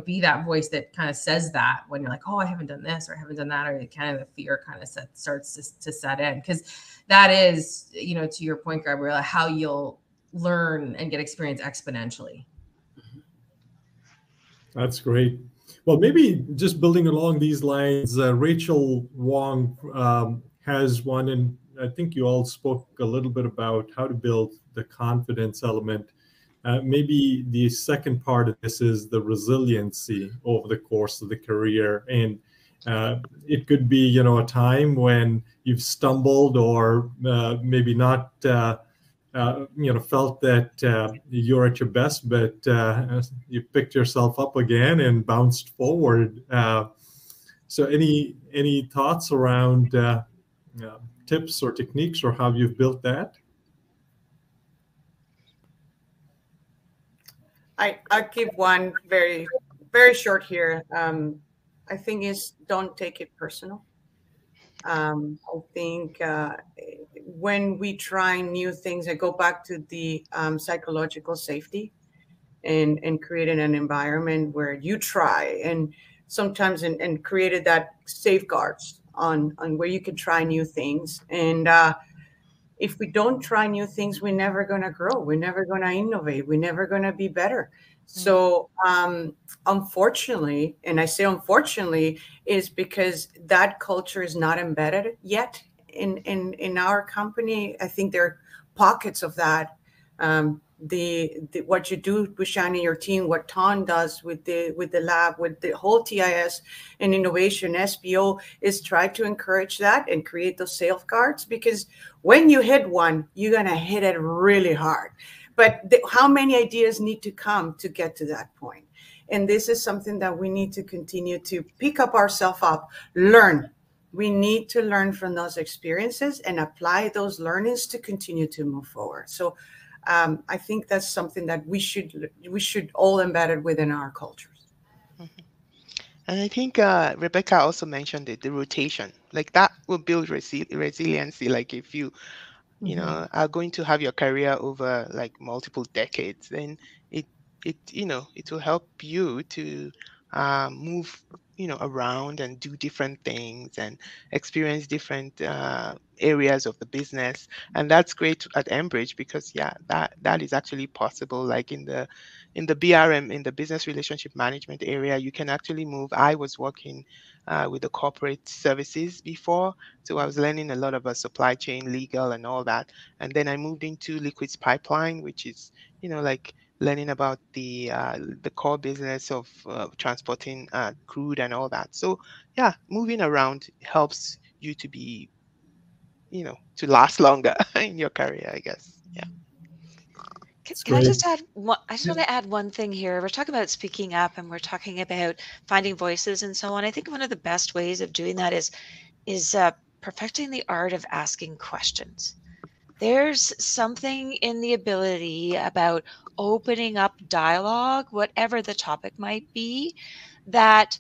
be that voice that kind of says that when you're like, oh, I haven't done this or I haven't done that, or kind of the fear kind of starts to set in. Because that is, to your point, Gabriella, how you'll learn and get experience exponentially. That's great. Well, maybe just building along these lines, Rachel Wong has one, and I think you all spoke a little bit about how to build the confidence element. Maybe the second part of this is the resiliency over the course of the career. And it could be, a time when you've stumbled or maybe not felt that you're at your best, but you picked yourself up again and bounced forward. So any thoughts around tips or techniques or how you've built that? I'll give one very, very short here. I think is don't take it personal. I think when we try new things, I go back to the psychological safety and creating an environment where you try and sometimes and created that safeguards on where you can try new things. And if we don't try new things, we're never going to grow. We're never going to innovate. We're never going to be better. So unfortunately, and I say unfortunately, is because that culture is not embedded yet in our company. I think there are pockets of that. What you do with Shani, your team, what Ton does with the lab, with the whole TIS and innovation SBO is try to encourage that and create those safeguards, because when you hit one, you're gonna hit it really hard. But how many ideas need to come to get to that point? And this is something that we need to continue to pick up ourselves up, learn. We need to learn from those experiences and apply those learnings to continue to move forward. So I think that's something that we should all embed it within our cultures. And I think Rebecca also mentioned it, the rotation. Like that will build resiliency. Like if you are going to have your career over like multiple decades, then it it will help you to move around and do different things and experience different areas of the business. And that's great at Enbridge, because that is actually possible. Like in the BRM, in the business relationship management area, you can actually move. I was working with the corporate services before, so I was learning a lot about supply chain, legal, and all that. And then I moved into liquids pipeline, which is like learning about the core business of transporting crude and all that. So yeah, moving around helps you to be to last longer in your career, I guess. Yeah. Can I just add one? I just want to add one thing here. We're talking about speaking up, and we're talking about finding voices and so on. I think one of the best ways of doing that is perfecting the art of asking questions. There's something in the ability about opening up dialogue, whatever the topic might be, that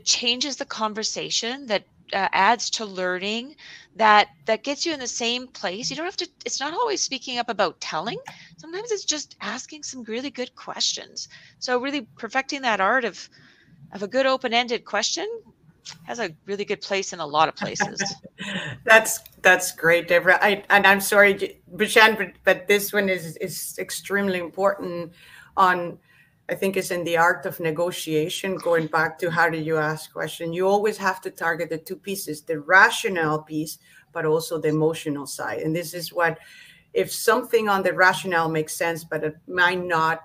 changes the conversation, that adds to learning, that gets you in the same place. You don't have to, it's not always speaking up about telling. Sometimes it's just asking some really good questions. So really perfecting that art of a good open-ended question has a really good place in a lot of places. That's great, Deborah. I'm sorry, Bishan, but this one is extremely important on, I think it's in the art of negotiation, going back to how do you ask questions. You always have to target the two pieces, the rationale piece, but also the emotional side. And this is what, if something on the rationale makes sense, but it might not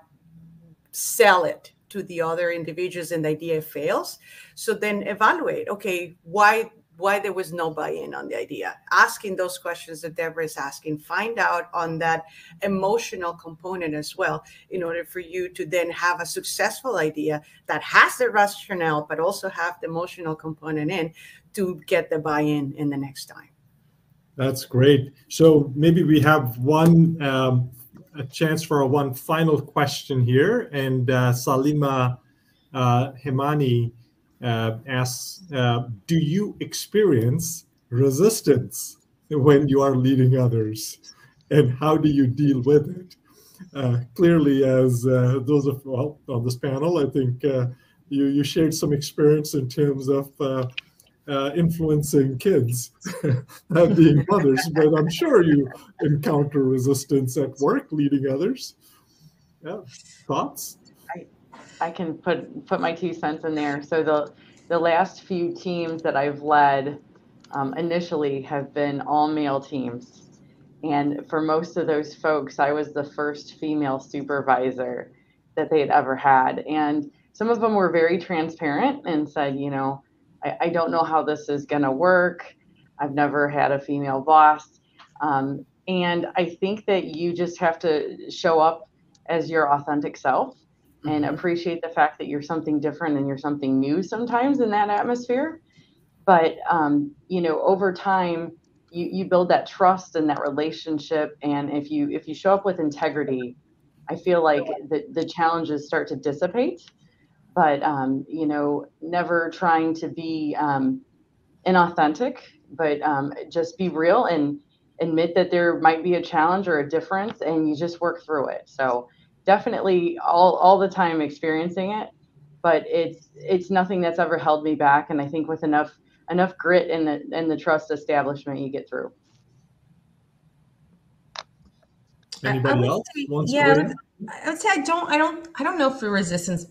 sell it to the other individuals and the idea fails. So then evaluate, okay, why there was no buy-in on the idea. Asking those questions that Deborah is asking, find out on that emotional component as well, in order for you to then have a successful idea that has the rationale, but also have the emotional component in to get the buy-in in the next time. That's great. So maybe we have a chance for one final question here. And Salima Hemani asks, do you experience resistance when you are leading others? And how do you deal with it? Clearly, as those of on this panel, I think you shared some experience in terms of influencing kids, being mothers, but I'm sure you encounter resistance at work leading others. Yeah, thoughts? I can put my 2 cents in there. So the last few teams that I've led initially have been all male teams. And for most of those folks, I was the first female supervisor that they had ever had. And some of them were very transparent and said, you know, I don't know how this is going to work. I've never had a female boss. And I think that you just have to show up as your authentic self and appreciate the fact that you're something different and you're something new sometimes in that atmosphere. But, you know, over time, you build that trust and that relationship. And if you show up with integrity, I feel like the challenges start to dissipate. But, you know, never trying to be inauthentic, but just be real and admit that there might be a challenge or a difference, and you just work through it. So definitely all the time experiencing it, but it's nothing that's ever held me back. And I think with enough grit and the trust establishment, you get through. Anybody else wants to? I would say I don't know if the resistance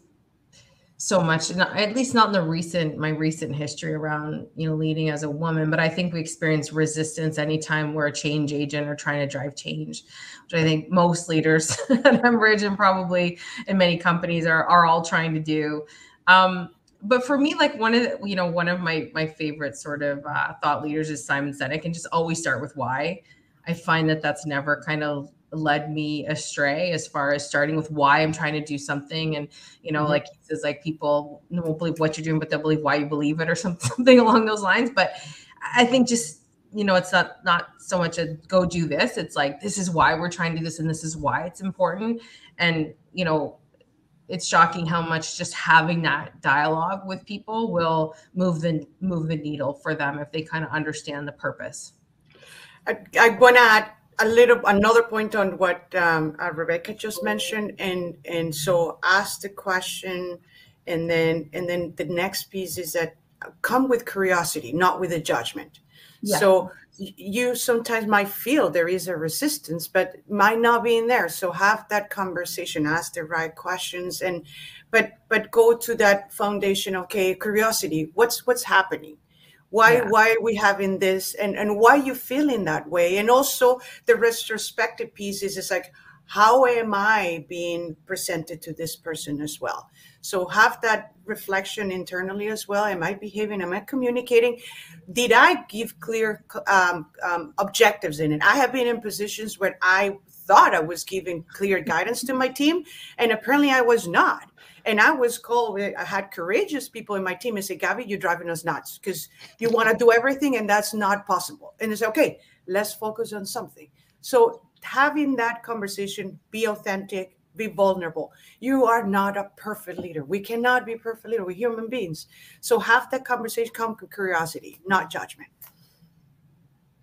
so much, at least not in my recent history around, you know, leading as a woman, but I think we experience resistance anytime we're a change agent or trying to drive change, which I think most leaders at Enbridge and probably in many companies are all trying to do. But for me, like one of my favorite sort of thought leaders is Simon Sinek, and just always start with why. I find that that's never kind of led me astray as far as starting with why I'm trying to do something. And, you know, like he says, like people won't believe what you're doing, but they'll believe why you believe it or something along those lines. But I think just, you know, it's not so much a go do this. It's like, this is why we're trying to do this. And this is why it's important. And, you know, it's shocking how much just having that dialogue with people will move the needle for them if they kind of understand the purpose. I want to add another point on what Rebecca just mentioned, and so ask the question, and then the next piece is that come with curiosity, not with a judgment. Yeah. So you sometimes might feel there is a resistance, but might not be in there. So have that conversation, ask the right questions, and but go to that foundation. Okay, curiosity. What's happening? Why are we having this, and why are you feeling that way? And also the retrospective piece is like, how am I being presented to this person as well? So have that reflection internally as well. Am I behaving? Am I communicating? Did I give clear objectives in it? I have been in positions where I thought I was giving clear guidance to my team, and apparently I was not. And I was called, I had courageous people in my team and say, Gabby, you're driving us nuts because you want to do everything and that's not possible. And they say, okay, let's focus on something. So having that conversation, be authentic, be vulnerable. You are not a perfect leader. We cannot be perfect leader. We're human beings. So have that conversation, come with curiosity, not judgment.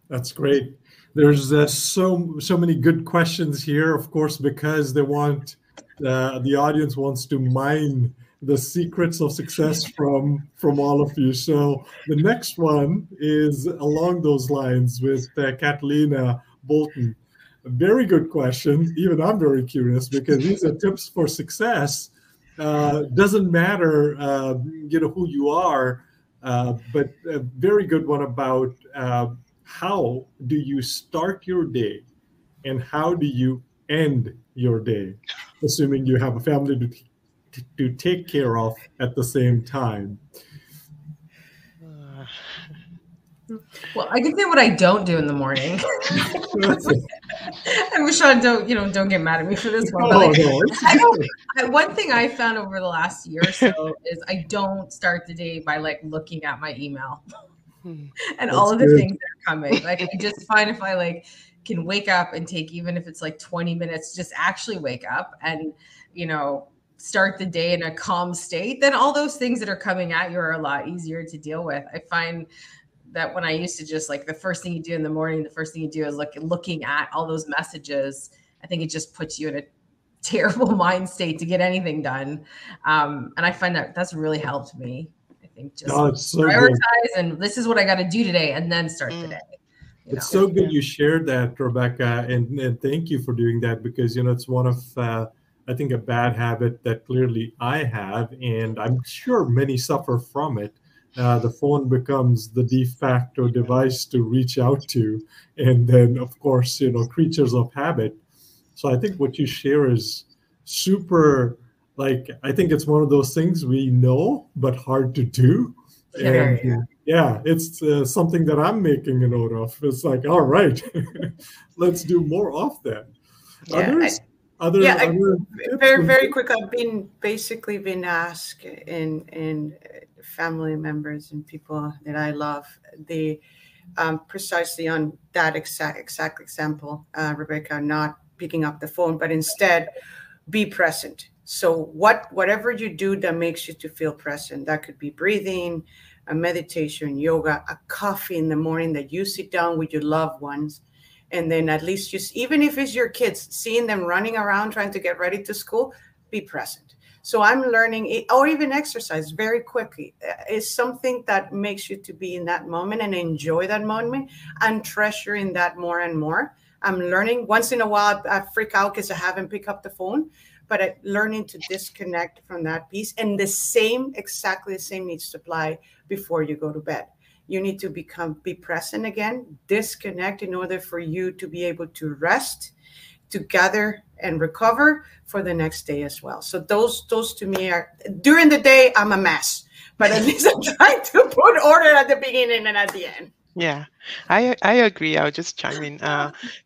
That's great. There's so many good questions here, of course, because they want the audience wants to mine the secrets of success from all of you. So the next one is along those lines with Catalina Bolton. A very good question. Even I'm very curious because these are tips for success. Doesn't matter, who you are, but a very good one about how do you start your day and how do you end your day, assuming you have a family to take care of at the same time. Well, I can say what I don't do in the morning. And Rashawn, don't get mad at me for this one. But one thing I found over the last year or so is I don't start the day by looking at my email and all of the things that are coming. I just find if I can wake up and take, even if it's 20 minutes, just actually wake up and, start the day in a calm state, then all those things that are coming at you are a lot easier to deal with. I find that when I used to just the first thing you do in the morning, the first thing you do is looking at all those messages, I think it just puts you in a terrible mind state to get anything done. And I find that that's really helped me. I think just prioritize and this is what I got to do today and then start the day. It's so good you shared that, Rebecca, and thank you for doing that because, it's one of, I think, a bad habit that clearly I have, and I'm sure many suffer from it. The phone becomes the de facto device to reach out to. And then, of course, creatures of habit. So I think what you share is super, I think it's one of those things we know, but hard to do. And it's something that I'm making a note of. It's all right, let's do more of that. Very, very quick. I've basically been asked in family members and people that I love, precisely on that exact example, Rebecca, not picking up the phone, but instead be present. So whatever you do that makes you to feel present, that could be breathing, a meditation, yoga, a coffee in the morning that you sit down with your loved ones. And then at least just, even if it's your kids, seeing them running around trying to get ready to school, be present. So I'm learning, or even exercise very quickly, is something that makes you to be in that moment and enjoy that moment and treasuring that more and more. I'm learning. Once in a while, I freak out because I haven't picked up the phone, but I'm learning to disconnect from that piece. And exactly the same needs to apply before you go to bed. You need to be present again, disconnect in order for you to be able to rest, to gather and recover for the next day as well. So those to me are, during the day, I'm a mess, but at least I'm trying to put order at the beginning and at the end. Yeah, I agree. I'll just chime in.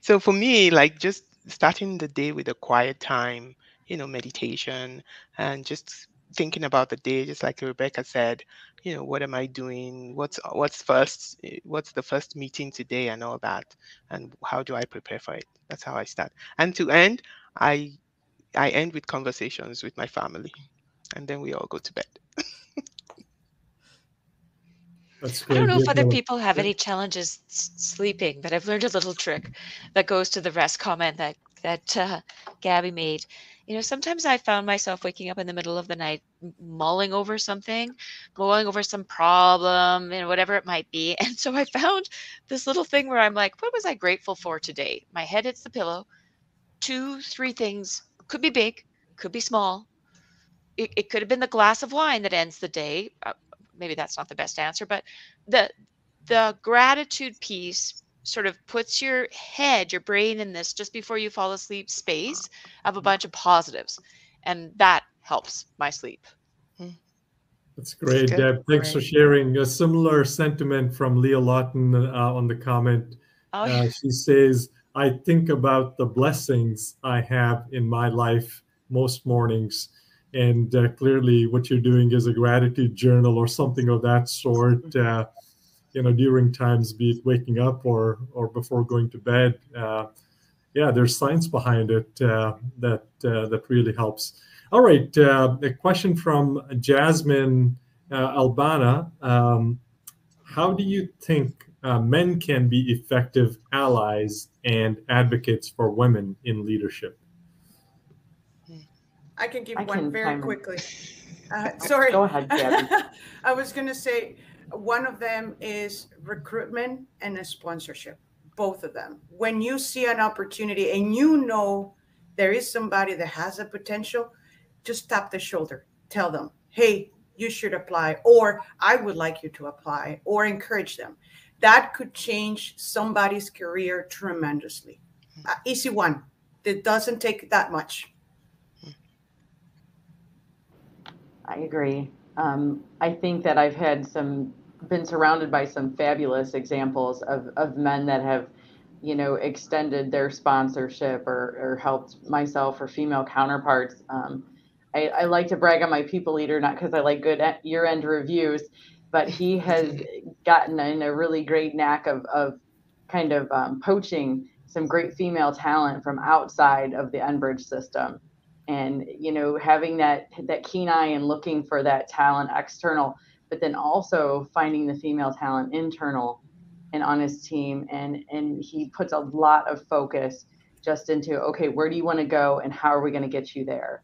So for me, just starting the day with a quiet time, meditation, and just thinking about the day, just like Rebecca said, what am I doing? What's first? What's the first meeting today, and all that, and how do I prepare for it? That's how I start. And to end, I end with conversations with my family, and then we all go to bed. That's great. I don't know if other people have any challenges sleeping, but I've learned a little trick that goes to the rest comment that Gabby made. Sometimes I found myself waking up in the middle of the night, mulling over something, mulling over some problem, whatever it might be. And so I found this little thing where I'm like, what was I grateful for today? My head hits the pillow. 2, 3 things, could be big, could be small. It could have been the glass of wine that ends the day. Maybe that's not the best answer, but the gratitude piece sort of puts your brain in this just before you fall asleep space of a bunch of positives. And that helps my sleep. That's great, Deb. Thanks for sharing. A similar sentiment from Leah Lawton on the comment. She says, I think about the blessings I have in my life most mornings. And clearly what you're doing is a gratitude journal or something of that sort, during times, be it waking up or before going to bed. Yeah, there's science behind it that really helps. All right, a question from Jasmine Albana. How do you think men can be effective allies and advocates for women in leadership? I can give I one can very chime in. quickly. Sorry. Go ahead, Gabby. I was going to say one of them is recruitment and a sponsorship, both of them. When you see an opportunity and you know there is somebody that has a potential, just tap the shoulder, tell them, hey, you should apply, or I would like you to apply, or encourage them. That could change somebody's career tremendously. Easy one. It doesn't take that much. I agree. I think that I've had been surrounded by some fabulous examples of men that have, extended their sponsorship or helped myself or female counterparts. I like to brag on my people leader, not because I like good year-end reviews, but he has gotten in a really great knack of kind of poaching some great female talent from outside of the Enbridge system. And having that keen eye and looking for that talent external, but then also finding the female talent internal and on his team. And he puts a lot of focus just into, okay, where do you want to go and how are we going to get you there?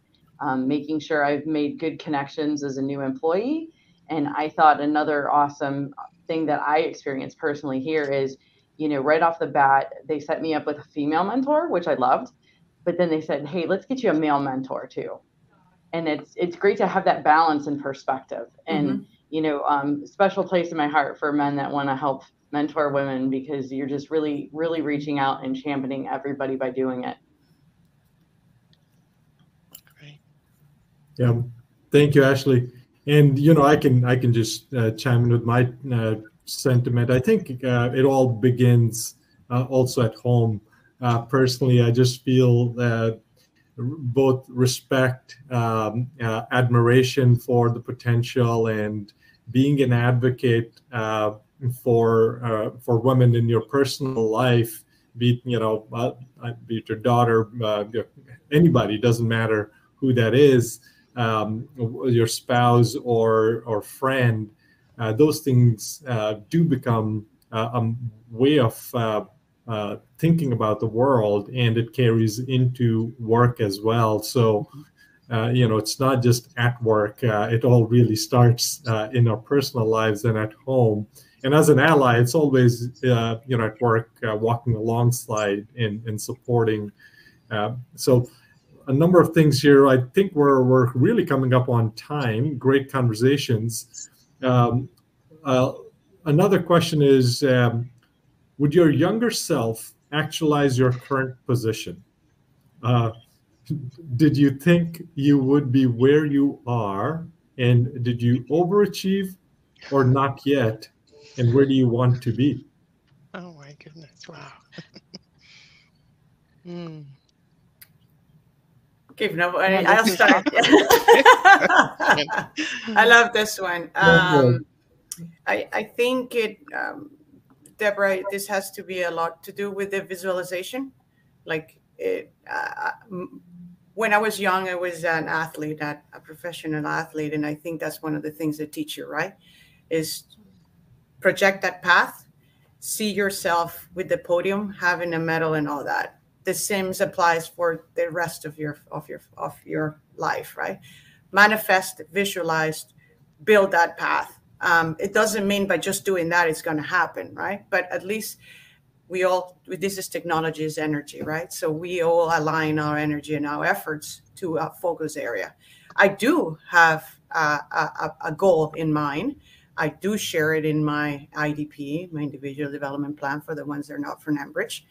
Making sure I've made good connections as a new employee. And I thought another awesome thing that I experienced personally here is, right off the bat, they set me up with a female mentor, which I loved. But then they said, hey, let's get you a male mentor too. And it's great to have that balance and perspective. And, special place in my heart for men that want to help mentor women, because you're just really, really reaching out and championing everybody by doing it. Great. Yeah, thank you, Ashley. And, I can just chime in with my sentiment. I think it all begins also at home. Personally, I just feel both respect, admiration for the potential, and being an advocate for women in your personal life, be it your daughter, anybody, doesn't matter who that is, your spouse or friend. Those things do become a way of thinking about the world, and it carries into work as well. So, it's not just at work. It all really starts in our personal lives and at home. And as an ally, it's always, at work, walking alongside and supporting. So a number of things here. I think we're really coming up on time. Great conversations. Another question is, would your younger self actualize your current position? Did you think you would be where you are? And did you overachieve or not yet? And where do you want to be? Oh my goodness! Wow. Okay, no, I'll start. I love this one. I think Deborah, this has to be a lot to do with the visualization. Like when I was young, I was an athlete, a professional athlete. And I think that's one of the things they teach you, right? Is project that path, see yourself with the podium, having a medal and all that. The same applies for the rest of your life, right? Manifest, visualize, build that path. It doesn't mean by just doing that it's going to happen, right? But at least this is technology is energy, right? So we all align our energy and our efforts to a focus area. I do have a goal in mind. I do share it in my IDP, my individual development plan, for the ones that are not from Enbridge.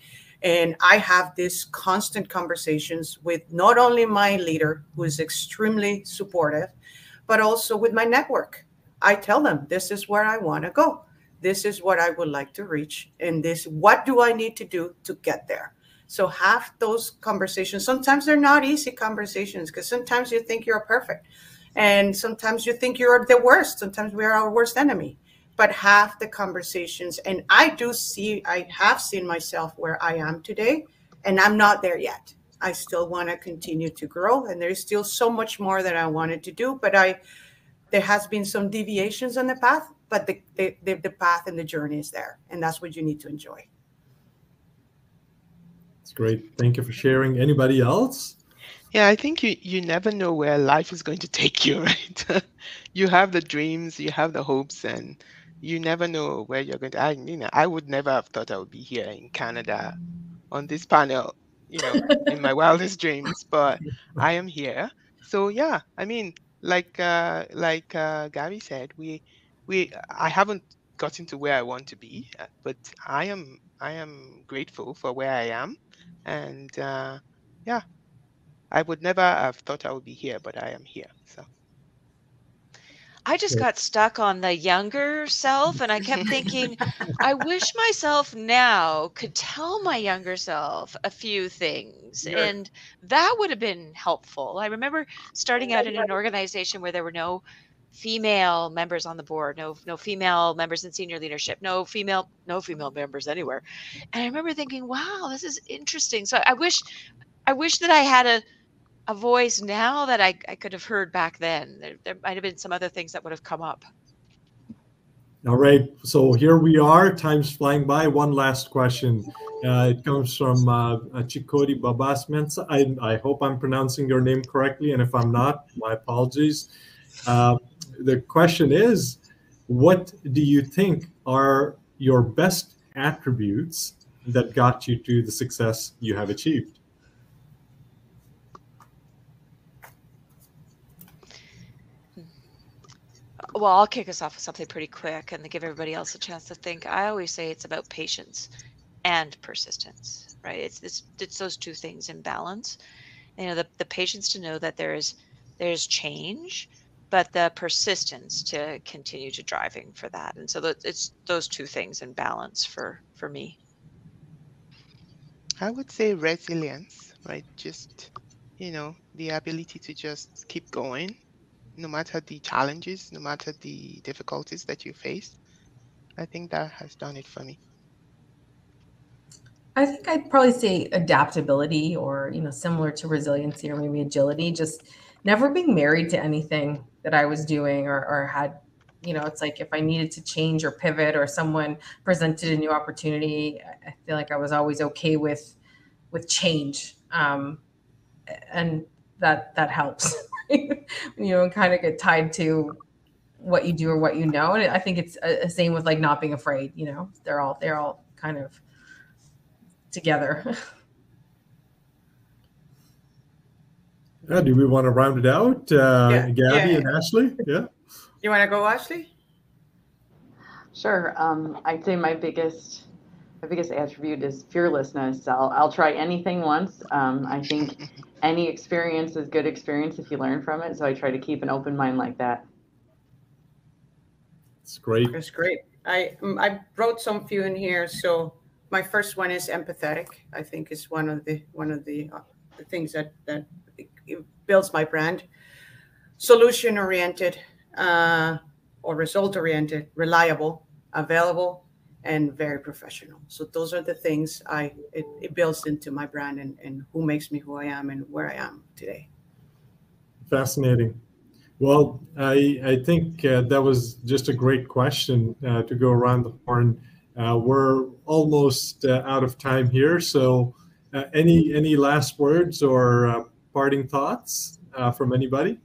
And I have these constant conversations with not only my leader, who is extremely supportive, but also with my network. I tell them, this is where I want to go. This is what I would like to reach. And what do I need to do to get there? So have those conversations. Sometimes they're not easy conversations, because sometimes you think you're perfect, and sometimes you think you're the worst. Sometimes we are our worst enemy. But have the conversations. And I have seen myself where I am today, and I'm not there yet. I still want to continue to grow, and there's still so much more that I wanted to do. But there has been some deviations on the path, but the path and the journey is there, and that's what you need to enjoy. It's great. Thank you for sharing. Anybody else? Yeah, I think you never know where life is going to take you, right? You have the dreams, you have the hopes, and you never know where you're going to. I would never have thought I would be here in Canada on this panel, in my wildest dreams, but I am here. So yeah, I mean, like Gabby said, I haven't gotten to where I want to be, but I am grateful for where I am, and yeah, I would never have thought I would be here, but I am here. So I just got stuck on the younger self, and I kept thinking, I wish myself now could tell my younger self a few things, and that would have been helpful. I remember starting out in an organization where there were no female members on the board, no female members in senior leadership, no female members anywhere. And I remember thinking, wow, this is interesting. So I wish that I had a voice now that I could have heard back then. There might have been some other things that would have come up. All right. So here we are. Time's flying by. One last question. It comes from Chikoti Babasmensa. I hope I'm pronouncing your name correctly. And if I'm not, my apologies. The question is, what do you think are your best attributes that got you to the success you have achieved? Well, I'll kick us off with something pretty quick and give everybody else a chance to think. I always say it's about patience and persistence, right? It's those two things in balance. The patience to know that there's change, but the persistence to continue to driving for that. And so it's those two things in balance for me. I would say resilience, right? Just, the ability to just keep going, no matter the challenges, no matter the difficulties that you face. I think that has done it for me. I think I'd probably say adaptability, or, similar to resiliency or maybe agility, just never being married to anything that I was doing or had, it's like if I needed to change or pivot or someone presented a new opportunity, I feel like I was always okay with change. And that helps, and kind of get tied to what you do or what And I think it's the same with like not being afraid, they're all kind of together. Do we want to round it out? Gabby and Ashley? Yeah. You want to go, Ashley? Sure. I'd say my biggest attribute is fearlessness. I'll try anything once. I think any experience is good experience if you learn from it. So I try to keep an open mind like that. It's great. That's great. I wrote some few in here. So my first one is empathetic. I think is one of the things that it builds my brand. Solution oriented or result oriented, reliable, available, and very professional. So those are the things it builds into my brand and who makes me who I am and where I am today. Fascinating. Well, I think that was just a great question to go around the horn. We're almost out of time here. So any last words or parting thoughts from anybody?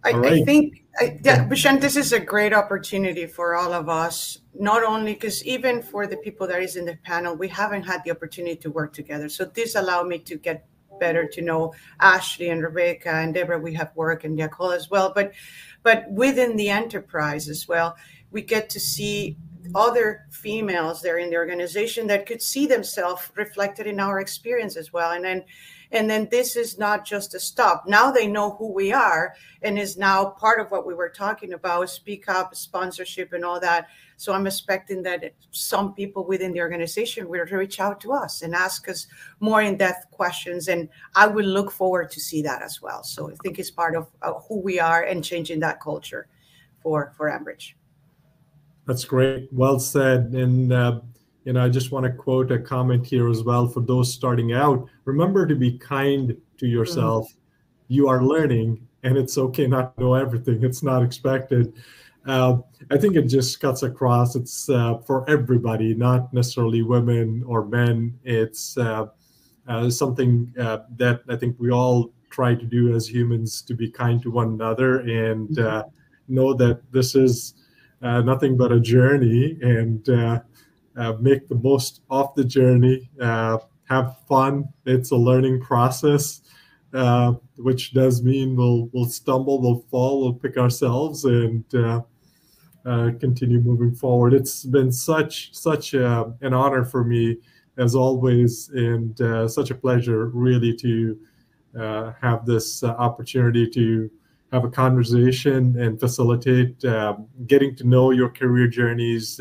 I think, Bhushan, this is a great opportunity for all of us, not only because even for the people that is in the panel, we haven't had the opportunity to work together. So this allowed me to get better to know Ashley and Rebecca and Deborah. We have worked and Nicole as well, but within the enterprise as well, we get to see other females there in the organization that could see themselves reflected in our experience as well. And then this is not just a stop. Now they know who we are, and is now part of what we were talking about, speak up, sponsorship and all that. So I'm expecting that some people within the organization will reach out to us and ask us more in-depth questions. And I will look forward to see that as well. So I think it's part of who we are and changing that culture for Enbridge. That's great. Well said. And I just want to quote a comment here as well for those starting out. Remember to be kind to yourself. You are learning, and it's okay not to know everything. It's not expected. I think it just cuts across. It's for everybody, not necessarily women or men. It's something that I think we all try to do as humans, to be kind to one another and know that this is nothing but a journey, and make the most of the journey. Have fun. It's a learning process, which does mean we'll stumble, we'll fall, we'll pick ourselves, and continue moving forward. It's been such an honor for me, as always, and such a pleasure, really, to have this opportunity to have a conversation and facilitate getting to know your career journeys,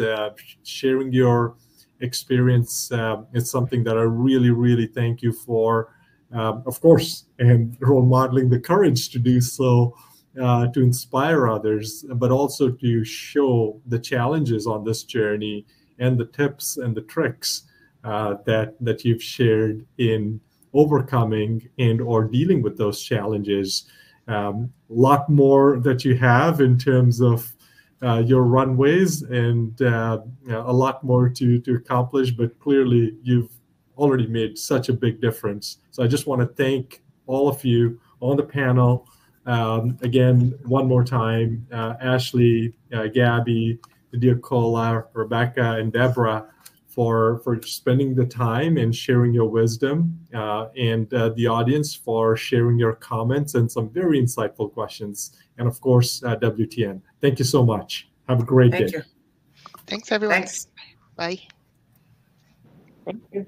sharing your experience. It's something that I really thank you for, of course, and role modeling the courage to do so, to inspire others, but also to show the challenges on this journey and the tips and the tricks that you've shared in overcoming and or dealing with those challenges. A lot more that you have in terms of your runways, and a lot more to accomplish, but clearly you've already made such a big difference. So I just want to thank all of you on the panel. Again, one more time, Ashley, Gabby, Diakola, Rebecca, and Deborah, for spending the time and sharing your wisdom, and the audience for sharing your comments and some very insightful questions. And of course, WTN. Thank you so much. Have a great day. Thank you. Thanks, everyone. Thanks. Bye. Thank you.